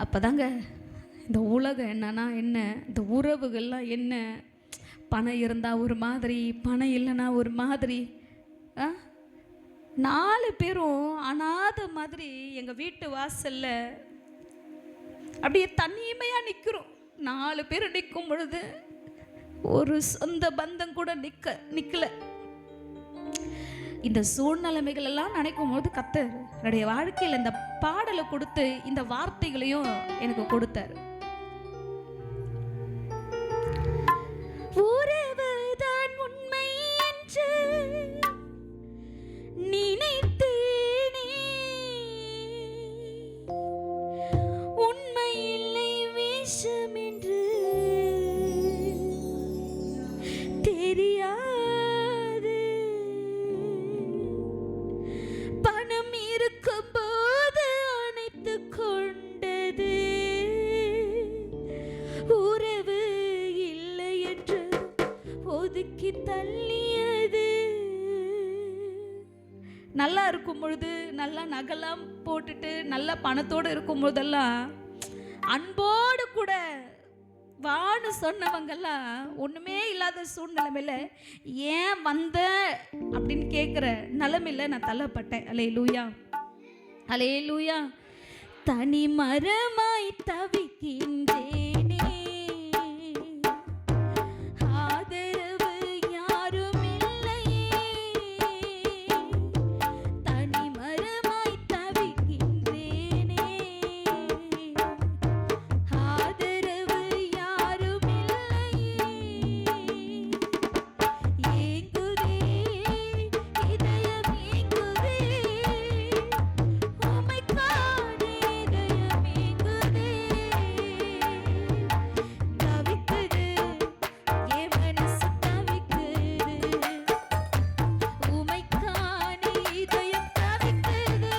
S2: அப்போ தாங்க இந்த உலகம் என்னன்னா என்ன, இந்த உறவுகள்லாம் என்ன, பணம் இருந்தால் ஒரு மாதிரி, பணம் இல்லைன்னா ஒரு மாதிரி. 4 பேரும் அனாத மாதிரி எங்கள் வீட்டு வாசலில் அப்படியே தனிமையாக நிற்கிறோம். 4 பேர் நிற்கும் பொழுது ஒரு சொந்த பந்தம் கூட நிற்கல. இந்த சூழ்நிலைமைகள் எல்லாம் நினைக்கும் போது கர்த்தர் என்னுடைய வாழ்க்கையில் இந்த பாடலை கொடுத்து இந்த வார்த்தைகளையும் எனக்கு கொடுத்தாரு. உறவுதான் உண்மை என்று நினைத்தேனே, உண்மை இல்லை வேஷம் என்று தெரியாது. இருக்கும் பொழுது, நல்லா நகைலாம் போட்டுட்டு நல்ல பணத்தோடு இருக்கும் போதெல்லாம் அன்போடு கூட வான்னு சொன்னவங்கெல்லாம் ஒன்றுமே இல்லாத சூழ்நிலைமையில ஏன் வந்த அப்படின்னு கேட்குற நிலைமையில நான் தள்ளப்பட்டேன். அல்லேலூயா, அல்லேலூயா. தனி மரமாய் தவிக்கின்றேனே, ஆதரவு யாரும் இல்லையே. தனி மரமாய் தவிக்கின்றேனே, ஆதரவு யாரும் இல்லையே. ஏங்குதே இதயம் ஏங்குதே, உம்மை காண இதயம் ஏங்குதே. தவிக்குது என் மனசு தவிக்குது, உம்மை காண இதயம் தவிக்குது,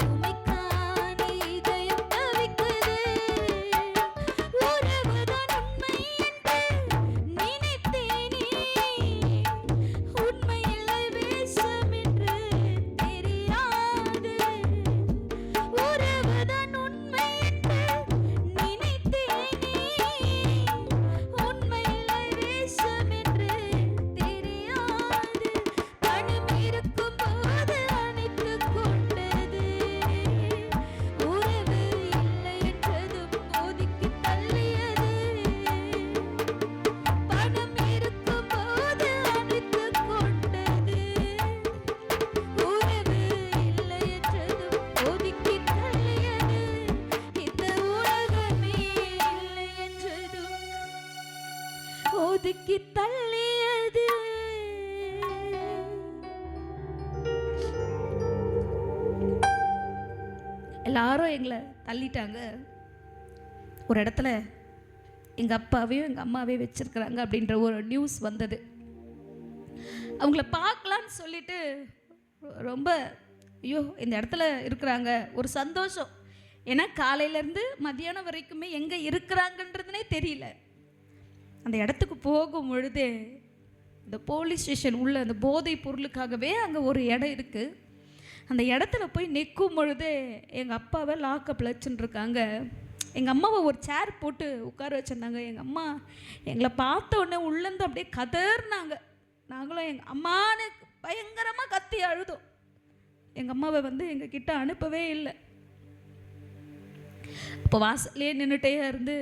S2: உம்மை காண இதயம் தவிக்குது. உறவுதான் உண்மை என்று நினைத்தேனே, உண்மையில்லை வேஷம் என்று தெரியாது. உறவுதான் உண்மை என்று நினைத்தேனே, உண்மையில்லை வேஷம் என்று தெரியாது. பணம் இருக்கும்போது அணைத்துக் கொண்டது, உறவு இல்லை என்றதும் ஒதுக்கி தள்ளியது. பணம் இருக்கும்போது அணைத்துக் கொண்டது, உறவு இல்லை என்றதும் ஒதுக்கி தள்ளியது. இந்த உலகமே இல்லை என்றதும் ஒதுக்கி தள்ளியது. எல்லாரும் எங்களை தள்ளிட்டாங்க. ஒரு இடத்துல எங்கள் அப்பாவையும் எங்கள் அம்மாவையும் வச்சிருக்கிறாங்க அப்படின்ற ஒரு நியூஸ் வந்தது. அவங்கள பார்க்கலான்னு சொல்லிட்டு ரொம்ப ஐயோ இந்த இடத்துல இருக்கிறாங்க ஒரு சந்தோஷம். ஏன்னா காலையிலேருந்து மத்தியானம் வரைக்குமே எங்கே இருக்கிறாங்கன்றதுனே தெரியல. அந்த இடத்துக்கு போகும் பொழுதே இந்த போலீஸ் ஸ்டேஷன் உள்ள அந்த போதைப் பொருளுக்காகவே அங்கே ஒரு இடம் இருக்குது. அந்த இடத்துல போய் நிற்கும் பொழுதே எங்கள் அப்பாவை லாக்கப்பில் வச்சுருக்காங்க. எங்கள் அம்மாவை ஒரு சேர் போட்டு உட்கார வச்சுருந்தாங்க. எங்கள் அம்மா எங்களை பார்த்த உடனே உள்ளேருந்து அப்படியே கதறினாங்க. நாங்களும் எங்கள் அம்மானு பயங்கரமாக கத்தி அழுதோம். எங்கள் அம்மாவை எங்கள் கிட்ட அனுப்பவே இல்லை. இப்போ வாசல்லே நின்றுட்டே இருந்து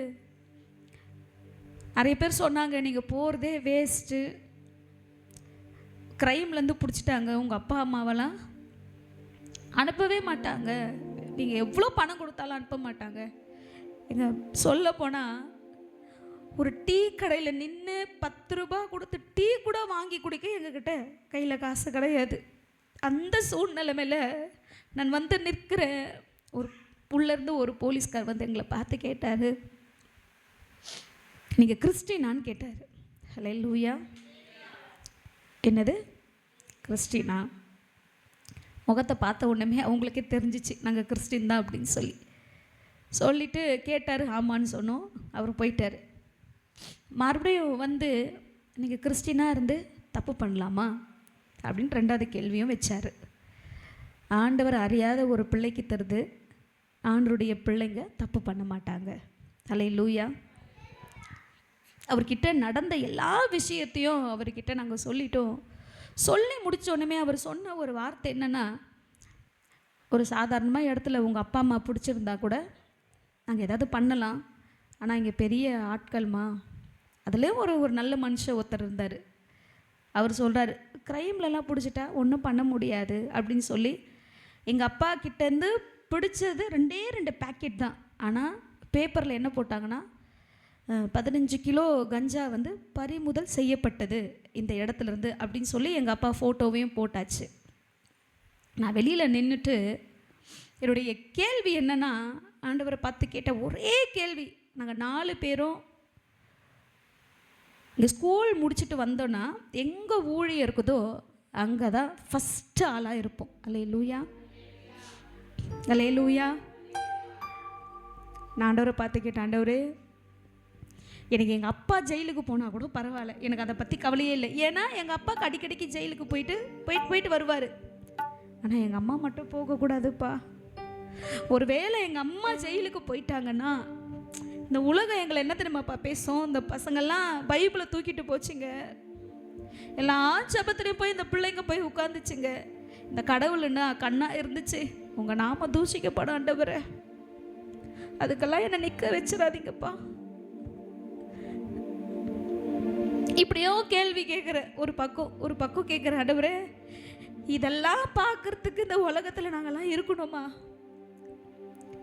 S2: நிறைய பேர் சொன்னாங்க, நீங்கள் போகிறதே வேஸ்ட்டு, க்ரைம்லேருந்து பிடிச்சிட்டாங்க, உங்கள் அப்பா அம்மாவெல்லாம் அனுப்பவே மாட்டாங்க, நீங்கள் எவ்வளோ பணம் கொடுத்தாலும் அனுப்ப மாட்டாங்க. எங்கள் சொல்ல போனால் ஒரு டீ கடையில் நின்று 10 ரூபா கொடுத்து டீ கூட வாங்கி குடிக்க எங்ககிட்ட கையில் காசு கிடையாது. அந்த சூழ்நிலைமையில் நான் நிற்கிறேன். ஒரு உள்ளேருந்து ஒரு போலீஸ்கார் எங்களை பார்த்து கேட்டார், நீங்கள் கிறிஸ்டினான்னு கேட்டார். ஹல்லேலூயா. என்னது கிறிஸ்டினா? முகத்தை பார்த்த உடனே அவங்களுக்கே தெரிஞ்சிச்சு நாங்கள் கிறிஸ்டின் தான் அப்படின்னு சொல்லிட்டு கேட்டார். ஆமான்னு சொன்னோம். அவர் போயிட்டார். மறுபடியும் நீங்கள் கிறிஸ்டினாக இருந்து தப்பு பண்ணலாமா அப்படின்னு 2வது கேள்வியும் வச்சார். ஆண்டவர் அறியாத ஒரு பிள்ளைக்கு தருது, ஆண்டவருடைய பிள்ளைங்க தப்பு பண்ண மாட்டாங்க. ஹல்லேலூயா. அவர்கிட்ட நடந்த எல்லா விஷயத்தையும் அவர்கிட்ட நாங்கள் சொல்லிட்டோம். சொல்லி முடித்தோடனே அவர் சொன்ன ஒரு வார்த்தை என்னென்னா, ஒரு சாதாரணமாக இடத்துல உங்கள் அப்பா அம்மா பிடிச்சிருந்தா கூட நாங்கள் ஏதாவது பண்ணலாம், ஆனால் இங்கே பெரிய ஆட்கள்மா, அதுலேயும் ஒரு நல்ல மனுஷன் ஒருத்தர் இருந்தார். அவர் சொல்கிறார், க்ரைம்லலாம் பிடிச்சிட்டா ஒன்றும் பண்ண முடியாது அப்படின்னு சொல்லி எங்கள் அப்பா கிட்டேருந்து பிடிச்சது 2 பேக்கெட் தான். ஆனால் பேப்பரில் என்ன போட்டாங்கன்னா 15 கிலோ கஞ்சா பறிமுதல் செய்யப்பட்டது இந்த இடத்துலேருந்து அப்படின்னு சொல்லி எங்கள் அப்பா ஃபோட்டோவையும் போட்டாச்சு. நான் வெளியில் நின்றுட்டு என்னுடைய கேள்வி என்னென்னா, ஆண்டவரை பார்த்து கேட்ட ஒரே கேள்வி, நாங்கள் 4 பேரும் இங்கே ஸ்கூல் முடிச்சுட்டு வந்தோன்னா எங்கே ஊழியம் இருக்குதோ அங்கே தான் ஃபஸ்ட்டு ஆளாக இருப்போம். அல்லேலூயா, அல்லேலூயா. நான் ஆண்டவரை பார்த்து கேட்டேன், ஆண்டவரே எனக்கு எங்கள் அப்பா ஜெயிலுக்கு போனால் கூட பரவாயில்ல, எனக்கு அதை பற்றி கவலையே இல்லை. ஏன்னா எங்கள் அப்பாவுக்கு அடிக்கடிக்கு ஜெயிலுக்கு போயிட்டு வருவார். ஆனால் எங்கள் அம்மா மட்டும் போகக்கூடாதுப்பா. ஒருவேளை எங்கள் அம்மா ஜெயிலுக்கு போயிட்டாங்கன்னா இந்த உலகம் எங்களை என்ன தெரியுமாப்பா பேசும்? இந்த பசங்கள்லாம் பைபிளை தூக்கிட்டு போச்சுங்க, எல்லா ஜபத்துலையும் போய் இந்த பிள்ளைங்க போய் உட்காந்துச்சுங்க. இந்த கடவுள்னா கண்ணா இருந்துச்சு, உங்கள் நாம தூஷிக்கப்பட ஆண்டவரே, அதுக்கெல்லாம் என்னை நிற்க வச்சிடாதீங்கப்பா. இப்படியோ கேள்வி கேட்குற ஒரு பக்கம் கேட்குற, ஆண்டவரே இதெல்லாம் பார்க்கறதுக்கு இந்த உலகத்தில் நாங்கள்லாம் இருக்கணுமா?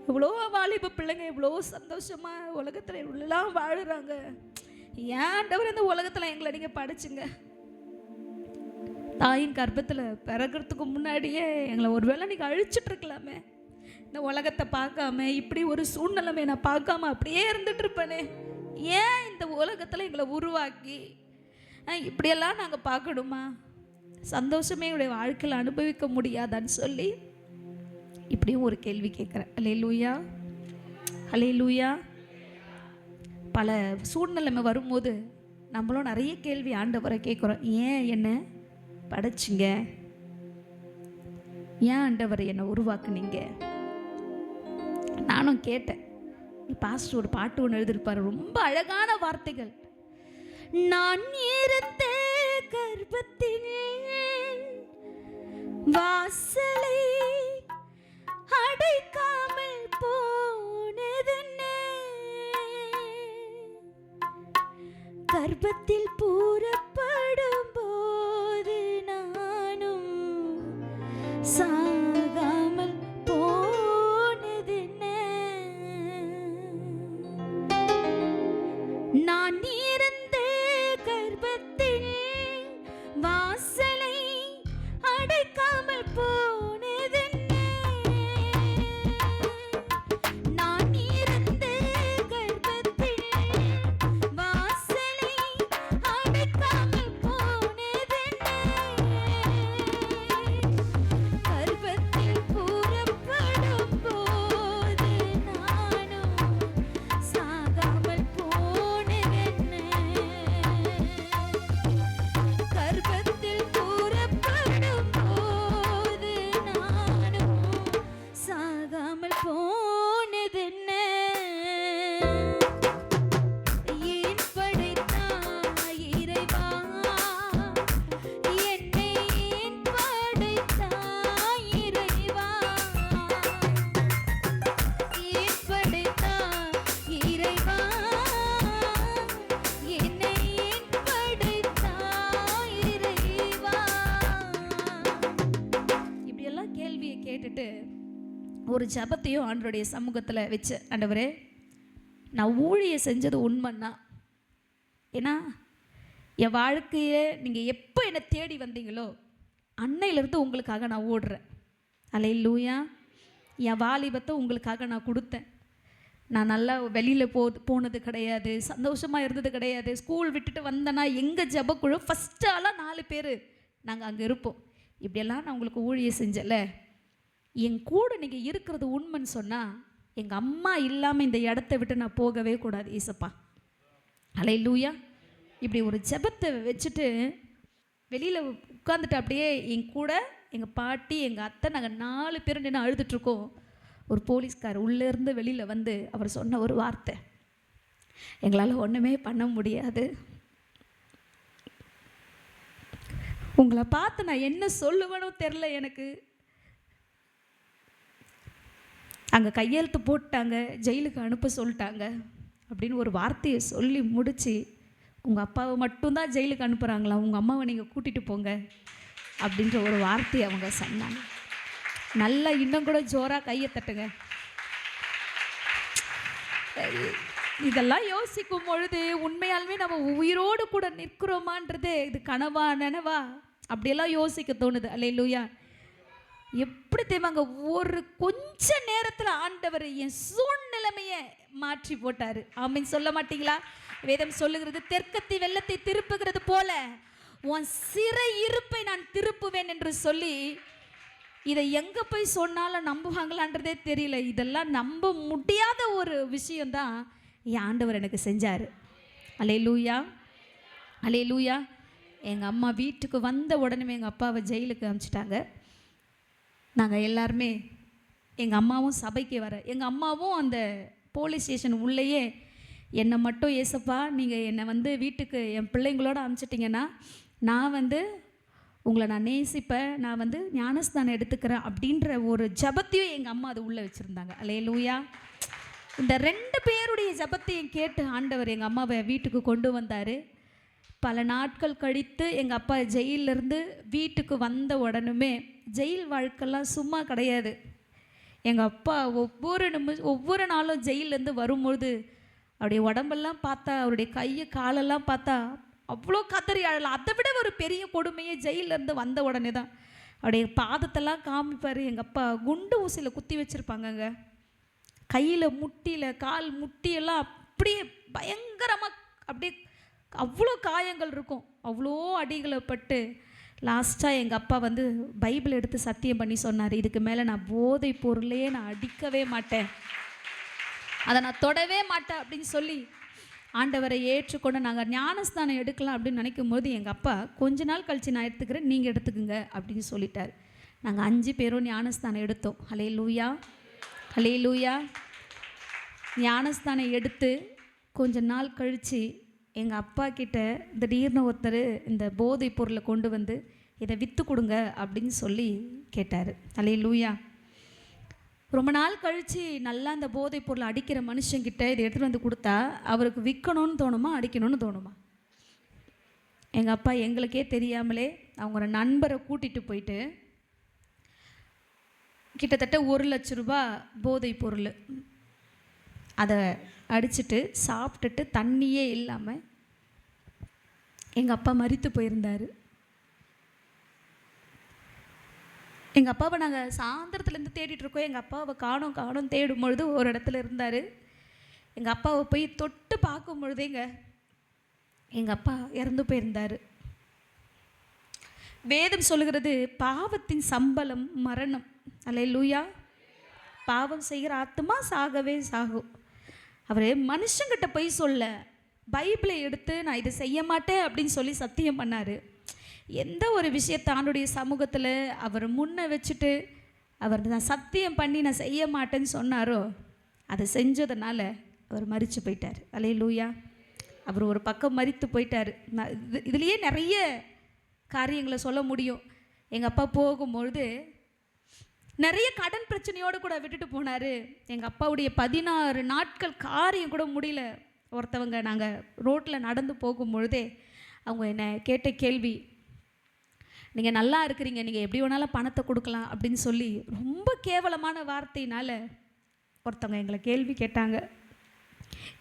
S2: இவ்வளோ வாலிப பிள்ளைங்க இவ்வளோ சந்தோஷமாக உலகத்தில் இவ்வளோலாம் வாழுறாங்க. ஏன் ஆண்டவர் இந்த உலகத்தில் எங்களை நீங்கள் படிச்சுங்க? தாயின் கர்ப்பத்தில் பிறக்கிறதுக்கு முன்னாடியே எங்களை ஒருவேளை நீங்கள் அழிச்சிட்ருக்கலாமே. இந்த உலகத்தை பார்க்காம இப்படி ஒரு சூழ்நிலைமை நான் பார்க்காம அப்படியே இருந்துட்டு இருப்பேனே. ஏன் இந்த உலகத்தில் எங்களை உருவாக்கி இப்படியெல்லாம் நாங்கள் பார்க்கணுமா? சந்தோஷமே என்னுடைய வாழ்க்கையில் அனுபவிக்க முடியாதான்னு சொல்லி இப்படியும் ஒரு கேள்வி கேட்குறேன். அல்லேலூயா, அல்லேலூயா. பல சூழ்நிலைமை வரும்போது நம்மளும் நிறைய கேள்வி ஆண்டவரை கேட்குறோம். ஏன் என்ன படைச்சிங்க? ஏன் ஆண்டவரை என்னை உருவாக்குனீங்க? நானும் கேட்டேன். பாஸ்டர் ஒரு பாட்டு ஒன்று எழுதியிருப்பார், ரொம்ப அழகான வார்த்தைகள். நான் இருந்த கர்ப்பத்தின் வாசலை அடைக்காமல் போனதென்ன, கர்ப்பத்தில் பூரப்படும் போது நானும் சாகாமல் போனதென்ன, நான் இருந்த கர்ப்பத்தில் வாசலை அடைக்காமல் போனதென்ன, நான் இருந்த கர்ப்பத்தில் வாசலை அடைக்காமல் போனதென்ன, கர்ப்பத்தில் புறப்படும் போது நானும் சாகாமல் போனதென்ன, கர்ப்பத்தில் புறப்படும் போது நானும் சாகாமல் போனதென்ன, ஏன் படைத்தாய் இறைவா என்னை, ஏன் படைத்தாய் இறைவா, ஏன் படைத்தாய் இறைவா என்னை, ஏன் படைத்தாய் இறைவா. இப்படியெல்லாம் கேள்வியை கேட்டுட்டு ஒரு ஜபத்தையும் ஆண்டவருடைய சமூகத்தில் வச்சு, ஆண்டவரே நான் ஊழிய செஞ்சது உண்மைன்னா, ஏன்னா என் வாழ்க்கையை நீங்கள் எப்போ என்னை தேடி வந்தீங்களோ அன்னையிலேருந்து உங்களுக்காக நான் ஓடுறேன். அல்லேலூயா. என் வாலிபத்தை உங்களுக்காக நான் கொடுத்தேன். நான் நல்லா வெளியில் போனது கிடையாது, சந்தோஷமாக இருந்தது கிடையாது. ஸ்கூல் விட்டுட்டு வந்தேன்னா எங்கள் ஜபக்குழு ஃபஸ்ட்டு ஆளாக 4 பேர் நாங்கள் அங்கே இருப்போம். இப்படியெல்லாம் நான் உங்களுக்கு ஊழியம் செஞ்சல, என் கூட நீங்கள் இருக்கிறது உண்மைன்னு சொன்னால் எங்கள் அம்மா இல்லாமல் இந்த இடத்த விட்டு நான் போகவே கூடாது ஏசப்பா. அல்லேலூயா. இப்படி ஒரு ஜெபத்தை வச்சுட்டு வெளியில் உட்காந்துட்டு அப்படியே என் கூட எங்கள் பாட்டி எங்கள் அத்தை நாங்கள் 4 பேர் நின்று அழுதுட்ருக்கோம். ஒரு போலீஸ்கார் உள்ளேருந்து வெளியில் வந்து அவர் சொன்ன ஒரு வார்த்தை, எங்களால் ஒன்றுமே பண்ண முடியாது, உங்களை பார்த்து நான் என்ன சொல்லுவேனோ தெரில, எனக்கு அங்கே கையெழுத்து போட்டாங்க, ஜெயிலுக்கு அனுப்ப சொல்லிட்டாங்க அப்படின்னு ஒரு வார்த்தையை சொல்லி முடித்து, உங்கள் அப்பாவை மட்டும்தான் ஜெயிலுக்கு அனுப்புகிறாங்களா, உங்கள் அம்மாவை நீங்கள் கூட்டிகிட்டு போங்க அப்படின்ற ஒரு வார்த்தையை அவங்க சொன்னாங்க. நல்லா இன்னும் கூட ஜோராக கையை தட்டுங்க. இதெல்லாம் யோசிக்கும் பொழுது உண்மையாலுமே நம்ம உயிரோடு கூட நிற்கிறோமான்றது இது கனவா நனவா அப்படியெல்லாம் யோசிக்க தோணுது. அல்லேலூயா. எப்படி தெரியுமாங்க, ஒரு கொஞ்ச நேரத்தில் ஆண்டவர் என் சூழ்நிலைமையை மாற்றி போட்டார். ஆமீன் சொல்ல மாட்டீங்களா? வேதம் சொல்லுகிறது, தெற்கத்தி வெள்ளத்தை திருப்புகிறது போல உன் சிறை இருப்பை நான் திருப்புவேன் என்று சொல்லி, இதை எங்கே போய் சொன்னாலும் நம்புவாங்களான்றதே தெரியல. இதெல்லாம் நம்ப முடியாத ஒரு விஷயந்தான் என் ஆண்டவர் எனக்கு செஞ்சார். அல்லேலூயா, அல்லேலூயா. எங்கள் அம்மா வீட்டுக்கு வந்த உடனே எங்கள் அப்பாவை ஜெயிலுக்கு அனுப்பிச்சிட்டாங்க. நாங்கள் எல்லாருமே, எங்கள் அம்மாவும் சபைக்கு வர, எங்கள் அம்மாவும் அந்த போலீஸ் ஸ்டேஷன் உள்ளேயே என்னை மட்டும் ஏசப்பா நீங்கள் என்னை வீட்டுக்கு என் பிள்ளைங்களோட அனுப்பிச்சிட்டிங்கன்னா நான் உங்களை நான் நேசிப்பேன், நான் ஞானஸ்தானம் எடுத்துக்கிறேன் அப்படின்ற ஒரு ஜபத்தையும் எங்கள் அம்மா அது உள்ளே வச்சுருந்தாங்க. அல்லேலூயா. இந்த 2 பேருடைய ஜபத்தையும் கேட்டு ஆண்டவர் எங்கள் அம்மாவை வீட்டுக்கு கொண்டு வந்தார். பல நாட்கள் கழித்து எங்கள் அப்பா ஜெயிலிருந்து வீட்டுக்கு வந்த உடனுமே, ஜெயில் வாழ்க்கைலாம் சும்மா கிடையாது. எங்கள் அப்பா ஒவ்வொரு நாளும் ஜெயிலேருந்து வரும்பொழுது அவருடைய உடம்பெல்லாம் பார்த்தா, அவருடைய கையை காலெல்லாம் பார்த்தா அவ்வளோ கதறி அழலாம். அதை விட ஒரு பெரிய கொடுமையே ஜெயிலேருந்து வந்த உடனே தான் அவருடைய பாதத்தெல்லாம் காமிப்பார். எங்கள் அப்பா குண்டு ஊசியில் குத்தி வச்சுருப்பாங்கங்க, கையில் முட்டியில் கால் முட்டியெல்லாம் அப்படியே பயங்கரமாக அப்படியே அவ்வளோ காயங்கள் இருக்கும். அவ்வளோ அடிகளை பட்டு லாஸ்ட்டாக எங்கள் அப்பா பைபிள் எடுத்து சத்தியம் பண்ணி சொன்னார், இதுக்கு மேலே நான் போதை பொருளையே நான் அடிக்கவே மாட்டேன், அதை நான் தொடவே மாட்டேன் அப்படின்னு சொல்லி ஆண்டவரை ஏற்றுக்கொண்டு நாங்கள் ஞானஸ்தானம் எடுக்கலாம் அப்படின்னு நினைக்கும் போது எங்கள் அப்பா கொஞ்ச நாள் கழித்து நான் எடுத்துக்கிறேன், நீங்கள் எடுத்துக்குங்க அப்படின்னு சொல்லிட்டார். நாங்கள் 5 பேரும் ஞானஸ்தானம் எடுத்தோம். அல்லேலூயா, அல்லேலூயா. ஞானஸ்தானம் எடுத்து கொஞ்ச நாள் கழித்து எங்கள் அப்பா கிட்ட திடீர்னு ஒருத்தர் இந்த போதை பொருளை கொண்டு இதை விற்று கொடுங்க அப்படின்னு சொல்லி கேட்டார். அல்லேலூயா. ரொம்ப நாள் கழித்து நல்லா அந்த போதை பொருளை அடிக்கிற மனுஷங்கிட்ட இதை எடுத்துகிட்டு கொடுத்தா அவருக்கு விற்கணும்னு தோணுமா, அடிக்கணும்னு தோணுமா? எங்கள் அப்பா எங்களுக்கே தெரியாமலே அவங்க ஒரு நண்பரை கூட்டிகிட்டு போயிட்டு கிட்டத்தட்ட 1 லட்ச ரூபா போதை பொருள் அதை அடிச்சுட்டு சாப்பிட்டுட்டு தண்ணியே இல்லாமல் எங்கள் அப்பா மரித்து போயிருந்தார். எங்கள் அப்பாவை நாங்கள் சாயந்தரத்துலேருந்து தேடிட்டுருக்கோம். எங்கள் அப்பாவை காணோம் தேடும் பொழுது ஒரு இடத்துல இருந்தார். எங்கள் அப்பாவை போய் தொட்டு பார்க்கும் பொழுதேங்க எங்கள் அப்பா இறந்து போயிருந்தார். வேதம் சொல்லுகிறது பாவத்தின் சம்பளம் மரணம். அல்லேலூயா. பாவம் செய்கிற ஆத்துமா சாகவே சாகும். அவர் மனுஷங்கிட்ட போய் சொல்ல, பைபிளை எடுத்து நான் இதை செய்ய மாட்டேன் அப்படின்னு சொல்லி சத்தியம் பண்ணார். எந்த ஒரு விஷயத்தை ஆண்டுடைய சமூகத்தில் அவர் முன்ன வச்சுட்டு அவர் நான் சத்தியம் பண்ணி நான் செய்ய மாட்டேன்னு சொன்னாரோ அதை செஞ்சதுனால அவர் மரித்து போயிட்டார். அல்லேலூயா. அவர் ஒரு பக்கம் மரித்து போயிட்டார். இதுலேயே நிறைய காரியங்களை சொல்ல முடியும். எங்கள் அப்பா போகும்பொழுது நிறைய கடன் பிரச்சனையோடு கூட விட்டுட்டு போனார். எங்கள் அப்பாவுடைய 16 நாட்கள் காரியம் கூட முடியல. ஒருத்தவங்க நாங்கள் ரோட்டில் நடந்து போகும்பொழுதே அவங்க என்னை கேட்ட கேள்வி, நீங்கள் நல்லா இருக்கிறீங்க, நீங்கள் எப்படி வேணாலும் பணத்தை கொடுக்கலாம் அப்படின்னு சொல்லி ரொம்ப கேவலமான வார்த்தையினால் ஒருத்தவங்க எங்களை கேள்வி கேட்டாங்க.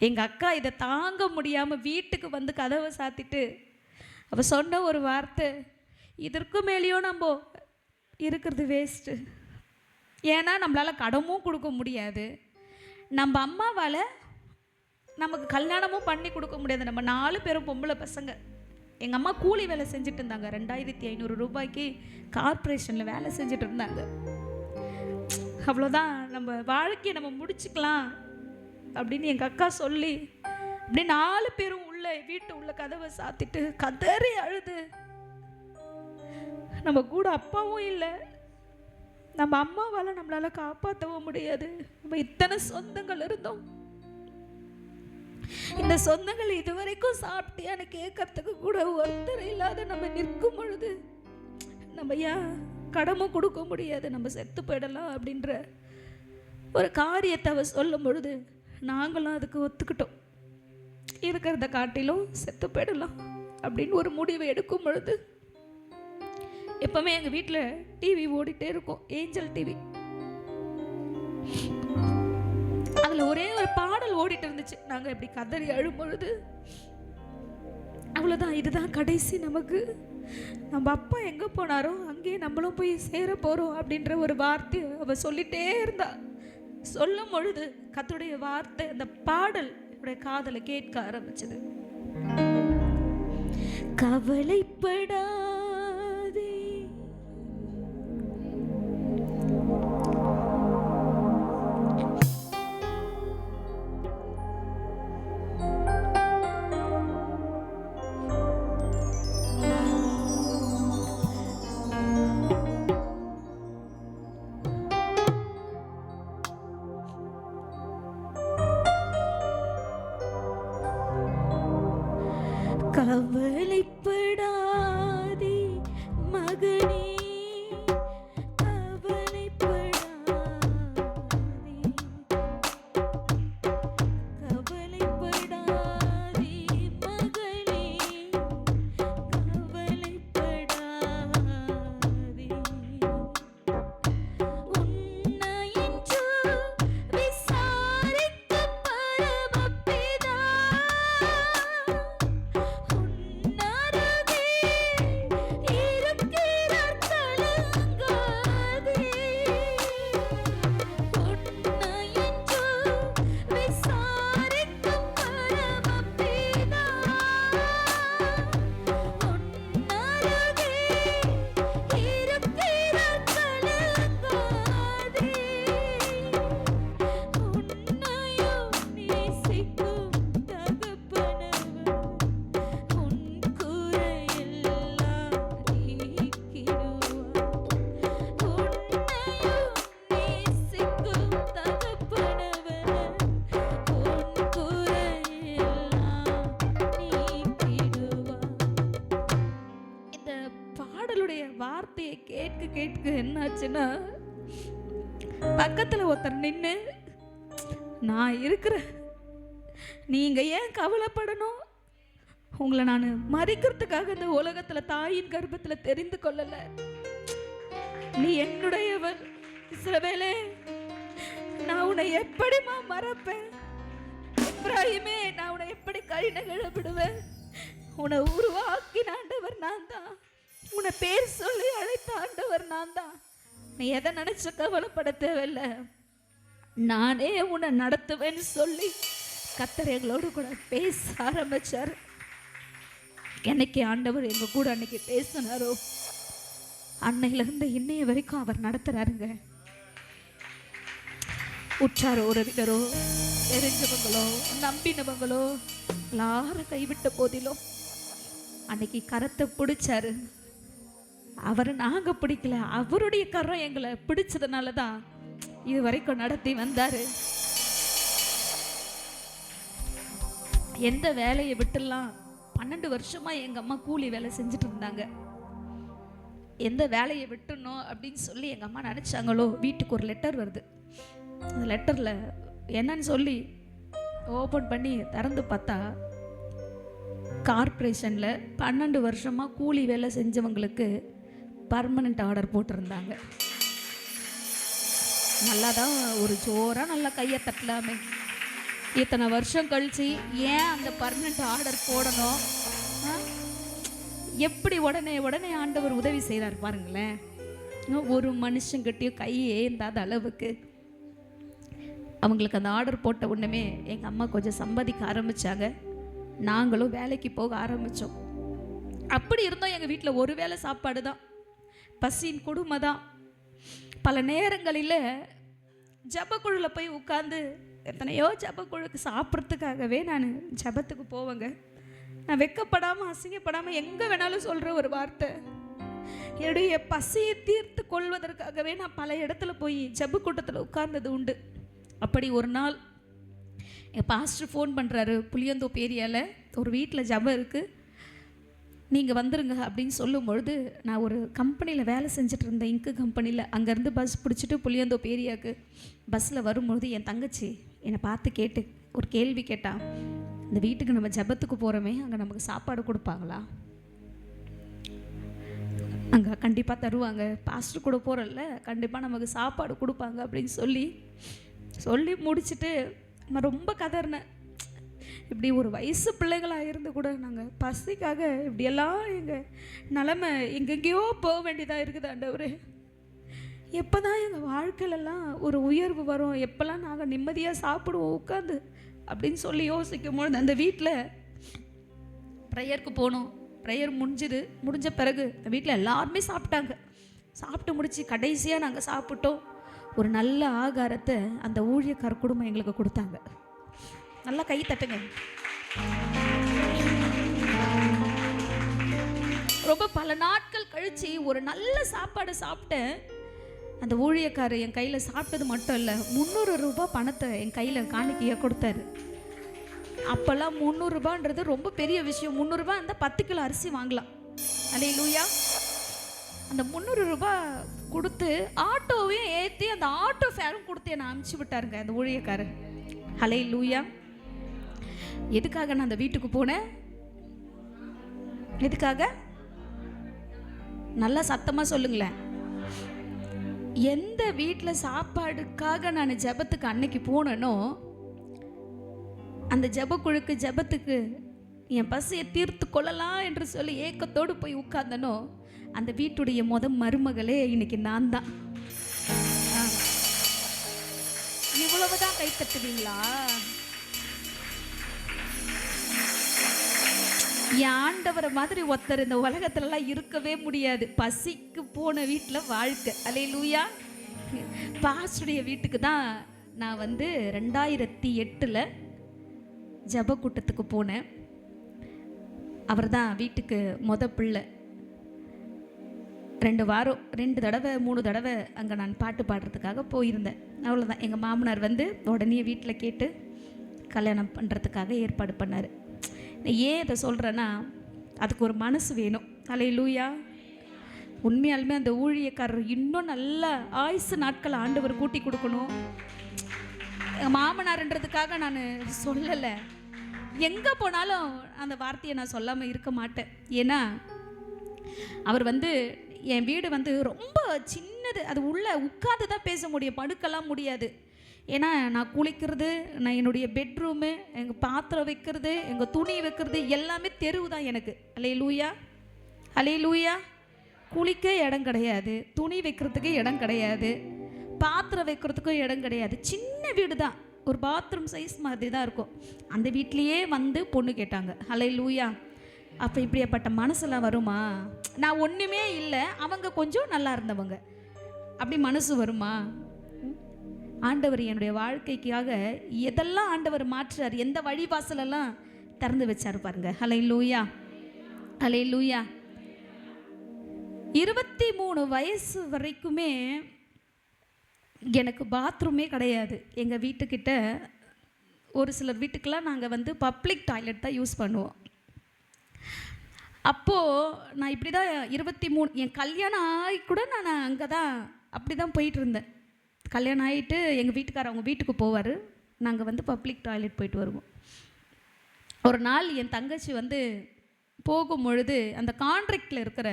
S2: எங்கள் அக்கா இதை தாங்க முடியாமல் வீட்டுக்கு கதவை சாத்திட்டு அவள் சொன்ன ஒரு வார்த்தை, இதற்கு மேலேயும் நம்ம இருக்கிறது வேஸ்ட்டு. ஏன்னா நம்மளால் கடமும் கொடுக்க முடியாது, நம்ம அம்மாவால் நமக்கு கல்யாணமும் பண்ணி கொடுக்க முடியாது. நம்ம 4 பேரும் பொம்பளை பசங்க. எங்கள் அம்மா கூலி வேலை செஞ்சுட்டு இருந்தாங்க. 2500 ரூபாய்க்கு கார்ப்பரேஷனில் வேலை செஞ்சுட்டு இருந்தாங்க. அவ்வளோதான், நம்ம வாழ்க்கையை நம்ம முடிச்சுக்கலாம் அப்படின்னு எங்கள் அக்கா சொல்லி அப்படியே 4 பேரும் வீட்டு உள்ள கதவை சாத்திட்டு கதறி அழுது, நம்ம கூட அப்பாவும் இல்லை, நம்ம அம்மாவால் நம்மளால் காப்பாற்றவும் முடியாது, நம்ம இத்தனை சொந்தங்கள் இருந்தோம், இந்த சொந்தங்கள் இதுவரைக்கும் சாப்பிட்டியான்னு கேட்கறதுக்கு கூட ஒருத்தர் இல்லாத நம்ம நிற்கும் பொழுது நம்ம ஏன் கடமும் கொடுக்க முடியாது, நம்ம செத்து போயிடலாம் அப்படின்ற ஒரு காரியத்தை அவ சொல்லும் பொழுது நாங்களும் அதுக்கு ஒத்துக்கிட்டோம். இருக்கிறத காட்டிலும் செத்து போயிடலாம் அப்படின்னு ஒரு முடிவை எடுக்கும் பொழுது எப்பவுமே எங்கள் வீட்டில் டிவி ஓடிட்டே இருக்கும், ஏஞ்சல் டிவி. அதில் ஒரே ஒரு பாடல் ஓடிட்டு இருந்துச்சு. நாங்கள் இப்படி கதறி அழும் பொழுது அவ்வளோதான், இதுதான் கடைசி, நமக்கு நம்ம அப்பா எங்கே போனாரோ அங்கேயே நம்மளும் போய் சேர போகிறோம் அப்படின்ற ஒரு வார்த்தை அவள் சொல்லிகிட்டே இருந்தா. சொல்லும் பொழுது கர்த்தருடைய வார்த்தை, அந்த பாடல் என்னுடைய காதலை கேட்க ஆரம்பிச்சது. கவலைப்படாதே, கேட்க என்னாச்சுன்னா, பக்கத்தில் ஒருத்தர் நின்று, நான் இருக்கிறேன், நீங்க ஏன் கவலைப்படணும், உங்களை நான் மறிக்கிறதுக்காக இந்த உலகத்தில் தாயின் கர்ப்பத்தில் தெரிந்து கொள்ளல, நீ என்னுடையவன், இஸ்ரவேலே நான் உன்னை எப்படிமா மறப்பேன், எப்ராஹிமே நான் உன்னை எப்படி கை நகழ விடுவேன், உன்னை உருவாக்கின ஆண்டவர் நான் தான், உன்னை பேர் சொல்லி அழைத்த ஆண்டவர் நான் தான், நீ எதை நினைச்ச கவலைப்பட தேவையில்லை, நானே உன்னை நடத்துவேன்னு சொல்லி கர்த்தர் எங்களோடு கூட பேச ஆரம்பிச்சார். என்னைக்கு ஆண்டவர் எங்க கூட அன்னைக்கு பேசினாரோ அன்னையிலிருந்து இன்னைய வரைக்கும் அவர் நடத்துறாருங்க. உற்றாரோ உறவினரோ தெரிஞ்சவங்களோ நம்பினவங்களோ எல்லாரும் கைவிட்ட போதிலும் அன்னைக்கு கரத்தை பிடிச்சாரு. அவரை நாங்க பிடிக்கல, அவருடைய கரம் எங்களை பிடிச்சதுனால தான் இது வரைக்கும் நடத்தி வந்தாரு. எந்த வேலையை விட்டுலாம் 12 வருஷமா எங்க அம்மா கூலி வேலை செஞ்சுட்டு இருந்தாங்க. எந்த வேலையை விட்டுணும் அப்படின்னு சொல்லி எங்க அம்மா நினைச்சாங்களோ, வீட்டுக்கு ஒரு லெட்டர் வருது. அந்த லெட்டர்ல என்னன்னு சொல்லி ஓபன் பண்ணி திறந்து பார்த்தா, கார்பரேஷன்ல 12 வருஷமா கூலி வேலை செஞ்சவங்களுக்கு பர்மனெண்ட் ஆர்டர் போட்டிருந்தாங்க. நல்லா தான் ஒரு ஜோரா நல்லா கையை தட்டலாமே, இத்தனை வருஷம் கழிச்சு ஏன் அந்த பர்மனெண்ட் ஆர்டர் போடணும், எப்படி உடனே ஆண்டவர் உதவி செய்கிறார் பாருங்களேன். ஒரு மனுஷங்கிட்டையும் கையே ஏந்தாத அளவுக்கு அவங்களுக்கு அந்த ஆர்டர் போட்ட உடனே எங்கள் அம்மா கொஞ்சம் சம்பாதிக்க ஆரம்பித்தாங்க. நாங்களும் வேலைக்கு போக ஆரம்பித்தோம். அப்படி இருந்தோம் எங்கள் வீட்டில் ஒரு வேளை சாப்பாடு தான், பசியின் கொடுமை தான். பல நேரங்களில் ஜபக்குழுவில் போய் உட்காந்து எத்தனையோ ஜபக்குழுக்கு சாப்பிட்றதுக்காகவே நான் ஜபத்துக்கு போவேங்க. நான் வெக்கப்படாமல் அசிங்கப்படாமல் எங்கே வேணாலும் சொல்கிற ஒரு வார்த்தை, என்னுடைய பசியை தீர்த்து கொள்வதற்காகவே நான் பல இடத்துல போய் ஜப கூட்டத்தில் உட்கார்ந்தது உண்டு. அப்படி ஒரு நாள் என் பாஸ்டர் ஃபோன் பண்ணுறாரு, புளியந்தோப்பு ஏரியாவில் ஒரு வீட்டில் ஜபம் இருக்குது, நீங்கள் வந்துருங்க அப்படின்னு சொல்லும் பொழுது, நான் ஒரு கம்பெனியில் வேலை செஞ்சுட்டு இருந்தேன், இங்கு கம்பெனியில். அங்கேருந்து பஸ் பிடிச்சிட்டு புளியந்தோப்பு ஏரியாவுக்கு பஸ்ஸில் வரும்பொழுது என் தங்கச்சி என்னை பார்த்து கேட்டு ஒரு கேள்வி கேட்டான், இந்த வீட்டுக்கு நம்ம ஜபத்துக்கு போகிறோமே, அங்கே நமக்கு சாப்பாடு கொடுப்பாங்களா? அங்கே கண்டிப்பாக தருவாங்க, பாஸ்டர் கூட போகிறல்ல, கண்டிப்பாக நமக்கு சாப்பாடு கொடுப்பாங்க அப்படின்னு சொல்லி முடிச்சுட்டு நான் ரொம்ப கதறினேன். இப்படி ஒரு வயசு பிள்ளைகளாக இருந்து கூட நாங்கள் பசிக்காக இப்படியெல்லாம் எங்கள் நிலமை எங்கெங்கேயோ போக வேண்டியதாக இருக்குது ஆண்டவரே. எப்போ தான் எங்கள் வாழ்க்கையிலலாம் ஒரு உயர்வு வரும், எப்போல்லாம் நாங்கள் நிம்மதியாக சாப்பிடுவோம் உட்காந்து அப்படின்னு சொல்லி யோசிக்கும் பொழுது, அந்த வீட்டில் ப்ரேயருக்கு போனோம். ப்ரேயர் முடிஞ்ச பிறகு வீட்டில் எல்லாருமே சாப்பிட்டாங்க. சாப்பிட்டு முடித்து கடைசியாக நாங்கள் சாப்பிட்டோம். ஒரு நல்ல ஆகாரத்தை அந்த ஊழியக்கார குடும்பம் எங்களுக்கு கொடுத்தாங்க. நல்லா கை தட்டுங்க. ரொம்ப பல நாட்கள் கழிச்சு ஒரு நல்ல சாப்பாடு சாப்பிட்டேன். அந்த ஊழியக்காரர் என் கையில் சாப்பிட்டது மட்டும் இல்லை, 300 ரூபாய் பணத்தை என் கையில் காணிக்கையாக கொடுத்தாரு. அப்போல்லாம் 300 ரூபான்றது ரொம்ப பெரிய விஷயம். 300 ரூபாய் அந்த 10 கிலோ அரிசி வாங்கலாம். அல்லேலூயா. அந்த 300 ரூபாய் கொடுத்து ஆட்டோவையும் ஏற்றி அந்த ஆட்டோ ஃபேரும் கொடுத்து என்னை அனுப்பிச்சி விட்டாருங்க அந்த ஊழியக்காரர். அல்லேலூயா. எதுக்காக நான் அந்த வீட்டுக்கு போனேன்? எதுக்காக? நல்லா சத்தமாக சொல்லுங்களேன். எந்த வீட்டில் சாப்பாடுக்காக நான் ஜெபத்துக்கு அன்னைக்கு போனேனோ, அந்த ஜெபத்துக்கு என் பசியை தீர்த்து கொள்ளலாம் என்று சொல்லி ஏக்கத்தோடு போய் உட்கார்ந்தனோ, அந்த வீட்டுடைய மருமகளே இன்னைக்கு நான் தான். இவ்வளவுதான் கை தட்டுவீங்களா? என் ஆண்டவரை மாதிரி ஒருத்தர் இந்த உலகத்துலலாம் இருக்கவே முடியாது. பசிக்கு போன வீட்டில் வாழ்க்கை. அல்லேலூயா. பாஸ்டருடைய வீட்டுக்கு தான் நான் 2008 ஜப கூட்டத்துக்கு போனேன். அவர் தான் வீட்டுக்கு பிள்ளை. 2 வாரம் 2 தடவை 3 தடவை அங்கே நான் பாட்டு பாடுறதுக்காக போயிருந்தேன். அவ்வளோதான். எங்கள் மாமனார் உடனே வீட்டில் கேட்டு கல்யாணம் பண்ணுறதுக்காக ஏற்பாடு பண்ணார். ஏன் இதை சொல்கிறேன்னா, அதுக்கு ஒரு மனசு வேணும். அல்லேலூயா. உண்மையாலுமே அந்த ஊழியக்காரர் இன்னும் நல்ல ஆயுசு நாட்கள் ஆண்டவர் கூட்டி கொடுக்கணும். எங்கள் மாமனார்ன்றதுக்காக நான் சொல்லலை, எங்கே போனாலும் அந்த வார்த்தையை நான் சொல்லாமல் இருக்க மாட்டேன். ஏன்னா அவர் என் வீடு ரொம்ப சின்னது, அது உள்ளே உட்காந்து தான் பேச முடியும், படுக்கலாம் முடியாது. ஏன்னா நான் குளிக்கிறது, நான் என்னுடைய பெட்ரூமு, எங்கள் பாத்திரம் வைக்கிறது, எங்கள் துணி வைக்கிறது எல்லாமே தெருவு தான் எனக்கு. அல்லேலூயா, அல்லேலூயா. குளிக்க இடம் கிடையாது, துணி வைக்கிறதுக்கு இடம் கிடையாது, பாத்திரம் வைக்கிறதுக்கும் இடம் கிடையாது. சின்ன வீடு தான், ஒரு பாத்ரூம் சைஸ் மாதிரி தான் இருக்கும். அந்த வீட்லேயே பொண்ணு கேட்டாங்க. அல்லேலூயா. அப்போ இப்படியாப்பட்ட மனசெல்லாம் வருமா? நான் ஒன்றுமே இல்லை, அவங்க கொஞ்சம் நல்லா இருந்தவங்க, அப்படி மனசு வருமா? ஆண்டவர் என்னுடைய வாழ்க்கைக்காக எதெல்லாம் ஆண்டவர் மாற்றார், எந்த வழிவாசலெல்லாம் திறந்து வச்சார் பாருங்க. அல்லேலூயா, அல்லேலூயா. 23 வயசு வரைக்குமே எனக்கு பாத்ரூமே கிடையாது. எங்கள் வீட்டுக்கிட்ட ஒரு சிலர் வீட்டுக்கெல்லாம் நாங்கள் பப்ளிக் டாய்லெட் தான் யூஸ் பண்ணுவோம். அப்போது நான் இப்படி தான் 23 என் கல்யாணம் ஆகி கூட நான் அங்கே தான் அப்படி தான் போயிட்டு இருந்தேன். கல்யாணம் ஆகிட்டு எங்கள் வீட்டுக்காரர் அவங்க வீட்டுக்கு போவார், நாங்கள் பப்ளிக் டாய்லெட் போயிட்டு வருவோம். ஒரு நாள் என் தங்கச்சி போகும் பொழுது அந்த கான்ட்ராக்டில் இருக்கிற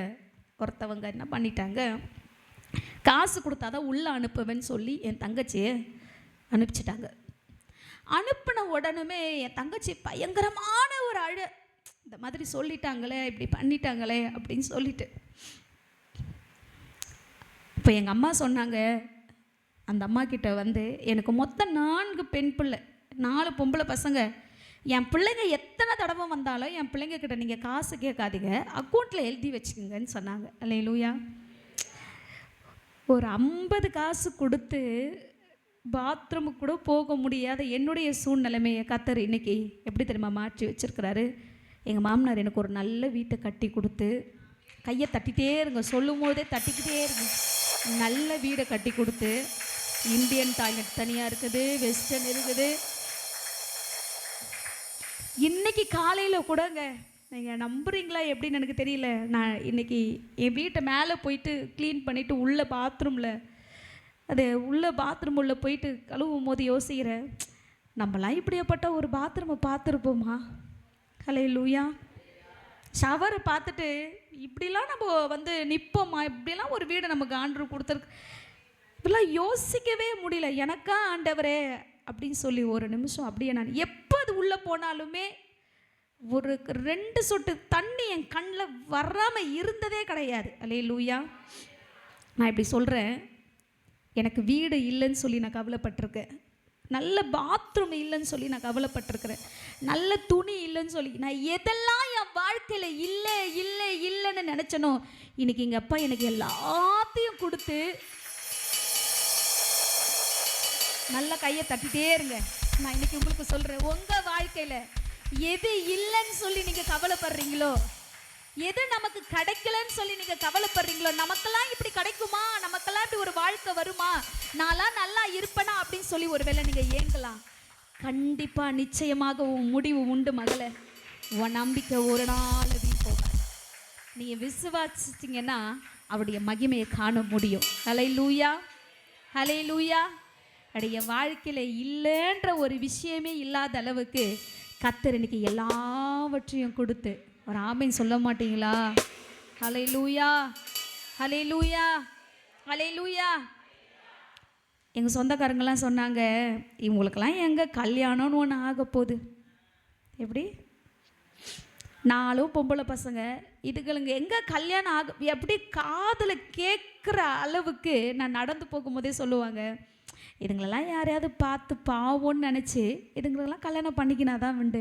S2: ஒருத்தவங்க என்ன பண்ணிட்டாங்க, காசு கொடுத்தாதான் உள்ளே அனுப்புவேன்னு சொல்லி என் தங்கச்சியை அனுப்பிச்சிட்டாங்க. அனுப்பின உடனே என் தங்கச்சி பயங்கரமான ஒரு இந்த மாதிரி சொல்லிட்டாங்களே, இப்படி பண்ணிட்டாங்களே அப்படின்னு சொல்லிட்டு. இப்போ எங்கள் அம்மா சொன்னாங்க, அந்த அம்மா கிட்ட எனக்கு மொத்தம் 4 பெண் பிள்ளை, 4 பொம்பளை பசங்க. என் பிள்ளைங்க எத்தனை தடவை வந்தாலும் என் பிள்ளைங்க கிட்ட நீங்கள் காசு கேட்காதீங்க, அக்கௌண்ட்டில் எழுதி வச்சுக்கோங்கன்னு சொன்னாங்க. அல்லேலூயா. ஒரு 50 காசு கொடுத்து பாத்ரூமுக்கு கூட போக முடியாத என்னுடைய சூழ்நிலைமையை கர்த்தர் இன்னைக்கு எப்படி தெரியுமா மாற்றி வச்சிருக்கிறாரு. எங்கள் மாமனார் எனக்கு ஒரு நல்ல வீட்டை கட்டி கொடுத்து, கையை தட்டிகிட்டே இருங்க, சொல்லும் போதே தட்டிக்கிட்டே இருங்க, நல்ல வீடை கட்டி கொடுத்து, இந்தியன் டாய்லெட் தனியாக இருக்குது, வெஸ்டர்ன் இருக்குது. இன்னைக்கு காலையில் கூடங்க, நீங்கள் நம்புறீங்களா எப்படின்னு எனக்கு தெரியல, நான் இன்னைக்கு என் வீட்டை மேலே போயிட்டு க்ளீன் பண்ணிவிட்டு உள்ள பாத்ரூமில் உள்ள பாத்ரூம் உள்ள போயிட்டு கழுவும் போது யோசிக்கிறேன், நம்மளாம் இப்படியாப்பட்ட ஒரு பாத்ரூமை பார்த்துருப்போமா? அல்லேலூயா. ஷவரை பார்த்துட்டு இப்படிலாம் நம்ம நிற்போமா? இப்படிலாம் ஒரு வீடை நமக்கு ஆண்டவர் கொடுத்துருக்கு, இப்படிலாம் யோசிக்கவே முடியல. எனக்கா ஆண்டவரே அப்படின்னு சொல்லி ஒரு நிமிஷம் அப்படியே நான் எப்போ அது உள்ளே போனாலுமே ஒரு 2 சொட்டு தண்ணி என் கண்ணில் வராமல் இருந்ததே கிடையாது. அல்லேலூயா. நான் இப்படி சொல்கிறேன், எனக்கு வீடு இல்லைன்னு சொல்லி நான் கவலைப்பட்டிருக்கேன், நல்ல பாத்ரூம் இல்லைன்னு சொல்லி நான் கவலைப்பட்டிருக்கிறேன், நல்ல துணி இல்லைன்னு சொல்லி நான் எதெல்லாம் என் வாழ்க்கையில் இல்லை இல்லை இல்லைன்னு நினச்சனோ, இன்னைக்கு எங்கள் அப்பா எனக்கு எல்லாத்தையும் கொடுத்து, நல்ல கையை தட்டிகிட்டே இருங்க. நான் இன்னைக்கு உங்களுக்கு சொல்கிறேன், உங்கள் வாழ்க்கையில் எது இல்லைன்னு சொல்லி நீங்கள் கவலைப்படுறீங்களோ, எது நமக்கு கிடைக்கலன்னு சொல்லி நீங்கள் கவலைப்படுறீங்களோ, நமக்கெல்லாம் இப்படி கிடைக்குமா, நமக்கெல்லாம் இப்படி ஒரு வாழ்க்கை வருமா, நான்லாம் நல்லா இருப்பேனா அப்படின்னு சொல்லி ஒருவேளை நீங்கள் ஏங்கலாம். கண்டிப்பாக நிச்சயமாக உன் முடிவு உண்டு மகளே. உன் நம்பிக்கை ஒரு நாள் வீண் போகாது. நீங்கள் விசுவாசிச்சிங்கன்னா அவருடைய மகிமையை காண முடியும். ஹல்லேலூயா, ஹல்லேலூயா. அடைய வாழ்க்கையில் இல்லைன்ற ஒரு விஷயமே இல்லாத அளவுக்கு கர்த்தர் இன்னைக்கு எல்லாவற்றையும் கொடுத்து, ஒரு ஆமேன் சொல்ல மாட்டீங்களா? ஹல்லேலூயா, ஹல்லேலூயா, ஹல்லேலூயா. எங்கள் சொந்தக்காரங்கெல்லாம் சொன்னாங்க, இவங்களுக்கெல்லாம் எங்கே கல்யாணம்னு ஒன்று ஆக போகுது, எப்படி 4 பொம்பளை பசங்க, இதுகளுங்க எங்கே கல்யாணம் ஆக, எப்படி காதில் கேட்குற அளவுக்கு நான் நடந்து போகும்போதே சொல்லுவாங்க, இதுங்களெல்லாம் யாரையாவது பார்த்து பாவோன்னு நினச்சி இதுங்களெல்லாம் கல்யாணம் பண்ணிக்கினா தான் உண்டு,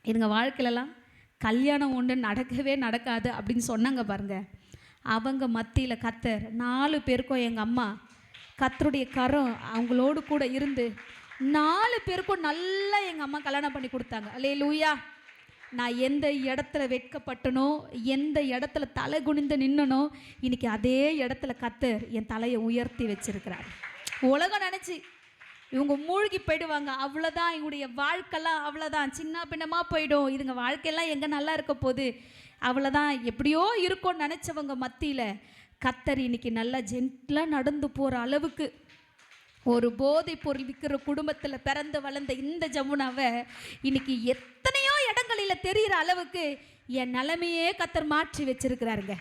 S2: இதுங்க வாழ்க்கையிலலாம் கல்யாணம் ஒன்று நடக்கவே நடக்காது அப்படின்னு சொன்னாங்க பாருங்க. அவங்க மத்தியில் கர்த்தர் 4 பேருக்கும் எங்கள் அம்மா கர்த்தருடைய கரம் அவங்களோடு கூட இருந்து 4 பேருக்கும் நல்லா எங்கள் அம்மா கல்யாணம் பண்ணி கொடுத்தாங்க. அல்லேலூயா. நான் எந்த இடத்துல வெட்கப்பட்டனோ, எந்த இடத்துல தலை குனிந்து நின்னனோ, இன்னைக்கு அதே இடத்துல கர்த்தர் என் தலையை உயர்த்தி வச்சிருக்கிறார். உலகம் நினச்சி இவங்க மூழ்கி போயிடுவாங்க, அவ்வளோதான், இவங்களுடைய வாழ்க்கைலாம் அவ்வளோதான், சின்ன பின்னமாக போயிடும், இதுங்க வாழ்க்கையெல்லாம் எங்கே நல்லா இருக்க போகுது அவ்வளோதான் எப்படியோ இருக்கும்னு நினச்சவங்க மத்தியில் கர்த்தர் இன்னைக்கு நல்லா ஜென்டலாக நடந்து போகிற அளவுக்கு ஒரு போதைப் பொருள் விற்கிற குடும்பத்தில் பிறந்து வளர்ந்த இந்த ஜமுனாவை இன்னைக்கு எத்தனையோ இடங்களில் தெரிகிற அளவுக்கு என் நிலைமையே கர்த்தர் மாற்றி வச்சிருக்கிறாருங்க.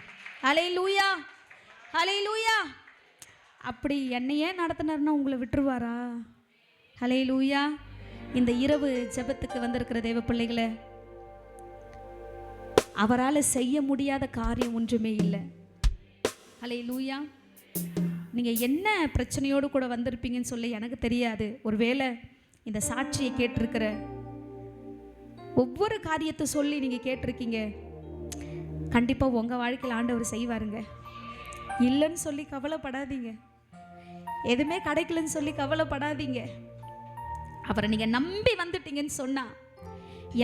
S2: ஹல்லேலூயா, ஹல்லேலூயா. அப்படி என்னையே நடத்தினார்னா உங்களை விட்டுருவாரா? ஹல்லேலூயா. இந்த இரவு ஜெபத்துக்கு வந்திருக்கிற தேவ பிள்ளைகளை, அவரால் செய்ய முடியாத காரியம் ஒன்றுமே இல்லை. ஹல்லேலூயா. நீங்கள் என்ன பிரச்சனையோடு கூட வந்திருப்பீங்கன்னு சொல்லி எனக்கு தெரியாது. ஒருவேளை இந்த சாட்சியை கேட்டிருக்கிற ஒவ்வொரு காரியத்தை சொல்லி நீங்கள் கேட்டிருக்கீங்க. கண்டிப்பாக உங்கள் வாழ்க்கையில் ஆண்டவர் செய்வாருங்க. இல்லைன்னு சொல்லி கவலைப்படாதீங்க. எதுவுமே கிடைக்கலன்னு சொல்லி கவலைப்படாதீங்க. அவரை நீங்கள் நம்பி வந்துட்டீங்கன்னு சொன்னால்,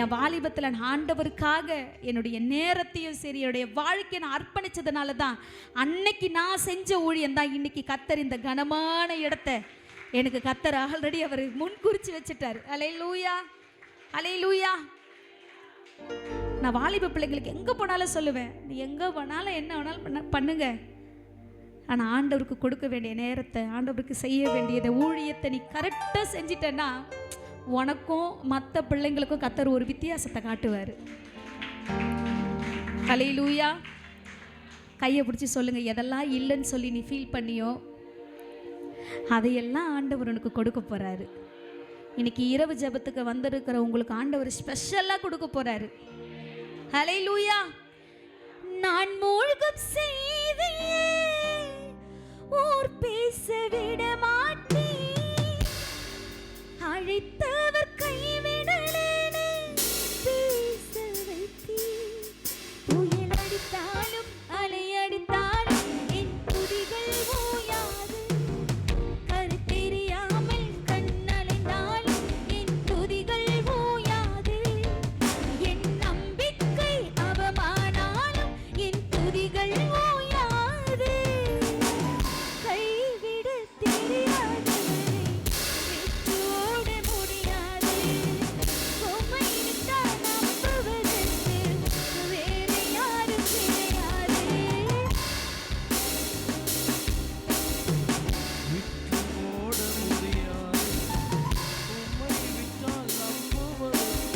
S2: என் வாலிபத்தில் நான் ஆண்டவருக்காக என்னுடைய நேரத்தையும் சரி என்னுடைய வாழ்க்கையை நான் அர்ப்பணித்ததுனால தான் அன்னைக்கு நான் செஞ்ச ஊழியம் தான் இன்னைக்கு கர்த்தர் இந்த கனமான இடத்தை எனக்கு கர்த்தர் ஆல்ரெடி அவர் முன்குறிச்சு வச்சுட்டார். ஹல்லேலூயா, ஹல்லேலூயா. நான் வாலிப பிள்ளைங்களுக்கு எங்கே போனாலும் சொல்லுவேன், நீ எங்கே போனாலும் என்ன வேணாலும் பண்ணுங்க, ஆனால் ஆண்டவருக்கு கொடுக்க வேண்டிய நேரத்தை, ஆண்டவருக்கு செய்ய வேண்டியதை, ஊழியத்தை நீ கரெக்டாக செஞ்சிட்டேன்னா உனக்கும் மற்ற பிள்ளைங்களுக்கும் கர்த்தர் ஒரு வித்தியாசத்தை காட்டுவார். ஹல்லேலூயா. கையை பிடிச்சி சொல்லுங்கள், எதெல்லாம் இல்லைன்னு சொல்லி நீ ஃபீல் பண்ணியோ அதையெல்லாம் ஆண்டவர் உனக்கு கொடுக்க போகிறாரு. இன்னைக்கு இரவு ஜெபத்துக்கு வந்திருக்கிற உங்களுக்கு ஆண்டவர் ஸ்பெஷலாக கொடுக்க போகிறாரு. ஹல்லேலூயா. நான் மூழ்கும் செய்தியே ஊர் பேச விட மாட்டேன், அழைத்தவர் கைவிடலேனே பேச வைத்தீர். புயல் அடித்தாலும் அலை அடித்தாலும் என் துதிகள் ஓயாது, கருத்தெரியாமல் கண்ணலைந்தாலும் என் துதிகள் ஓயாது, என் நம்பிக்கை அவமானாலும் என் துதிகள் ஓயாது. கைவிட தெரியாது, விட்டோட முடியாது, உம்மை விட்டால் நம்புவதற்கு வேறு யாரும் கிடையாது.
S1: விட்டு ஓட முடியாது, உம்மை விட்டால் நம்புவதற்கு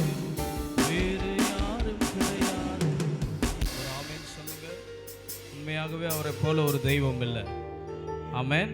S1: வேறு யாரும் கிடையாது. ஒரு ஆமென் சொல்லுங்க. உண்மையாகவே அவரை போல ஒரு தெய்வம் இல்லை. ஆமென்.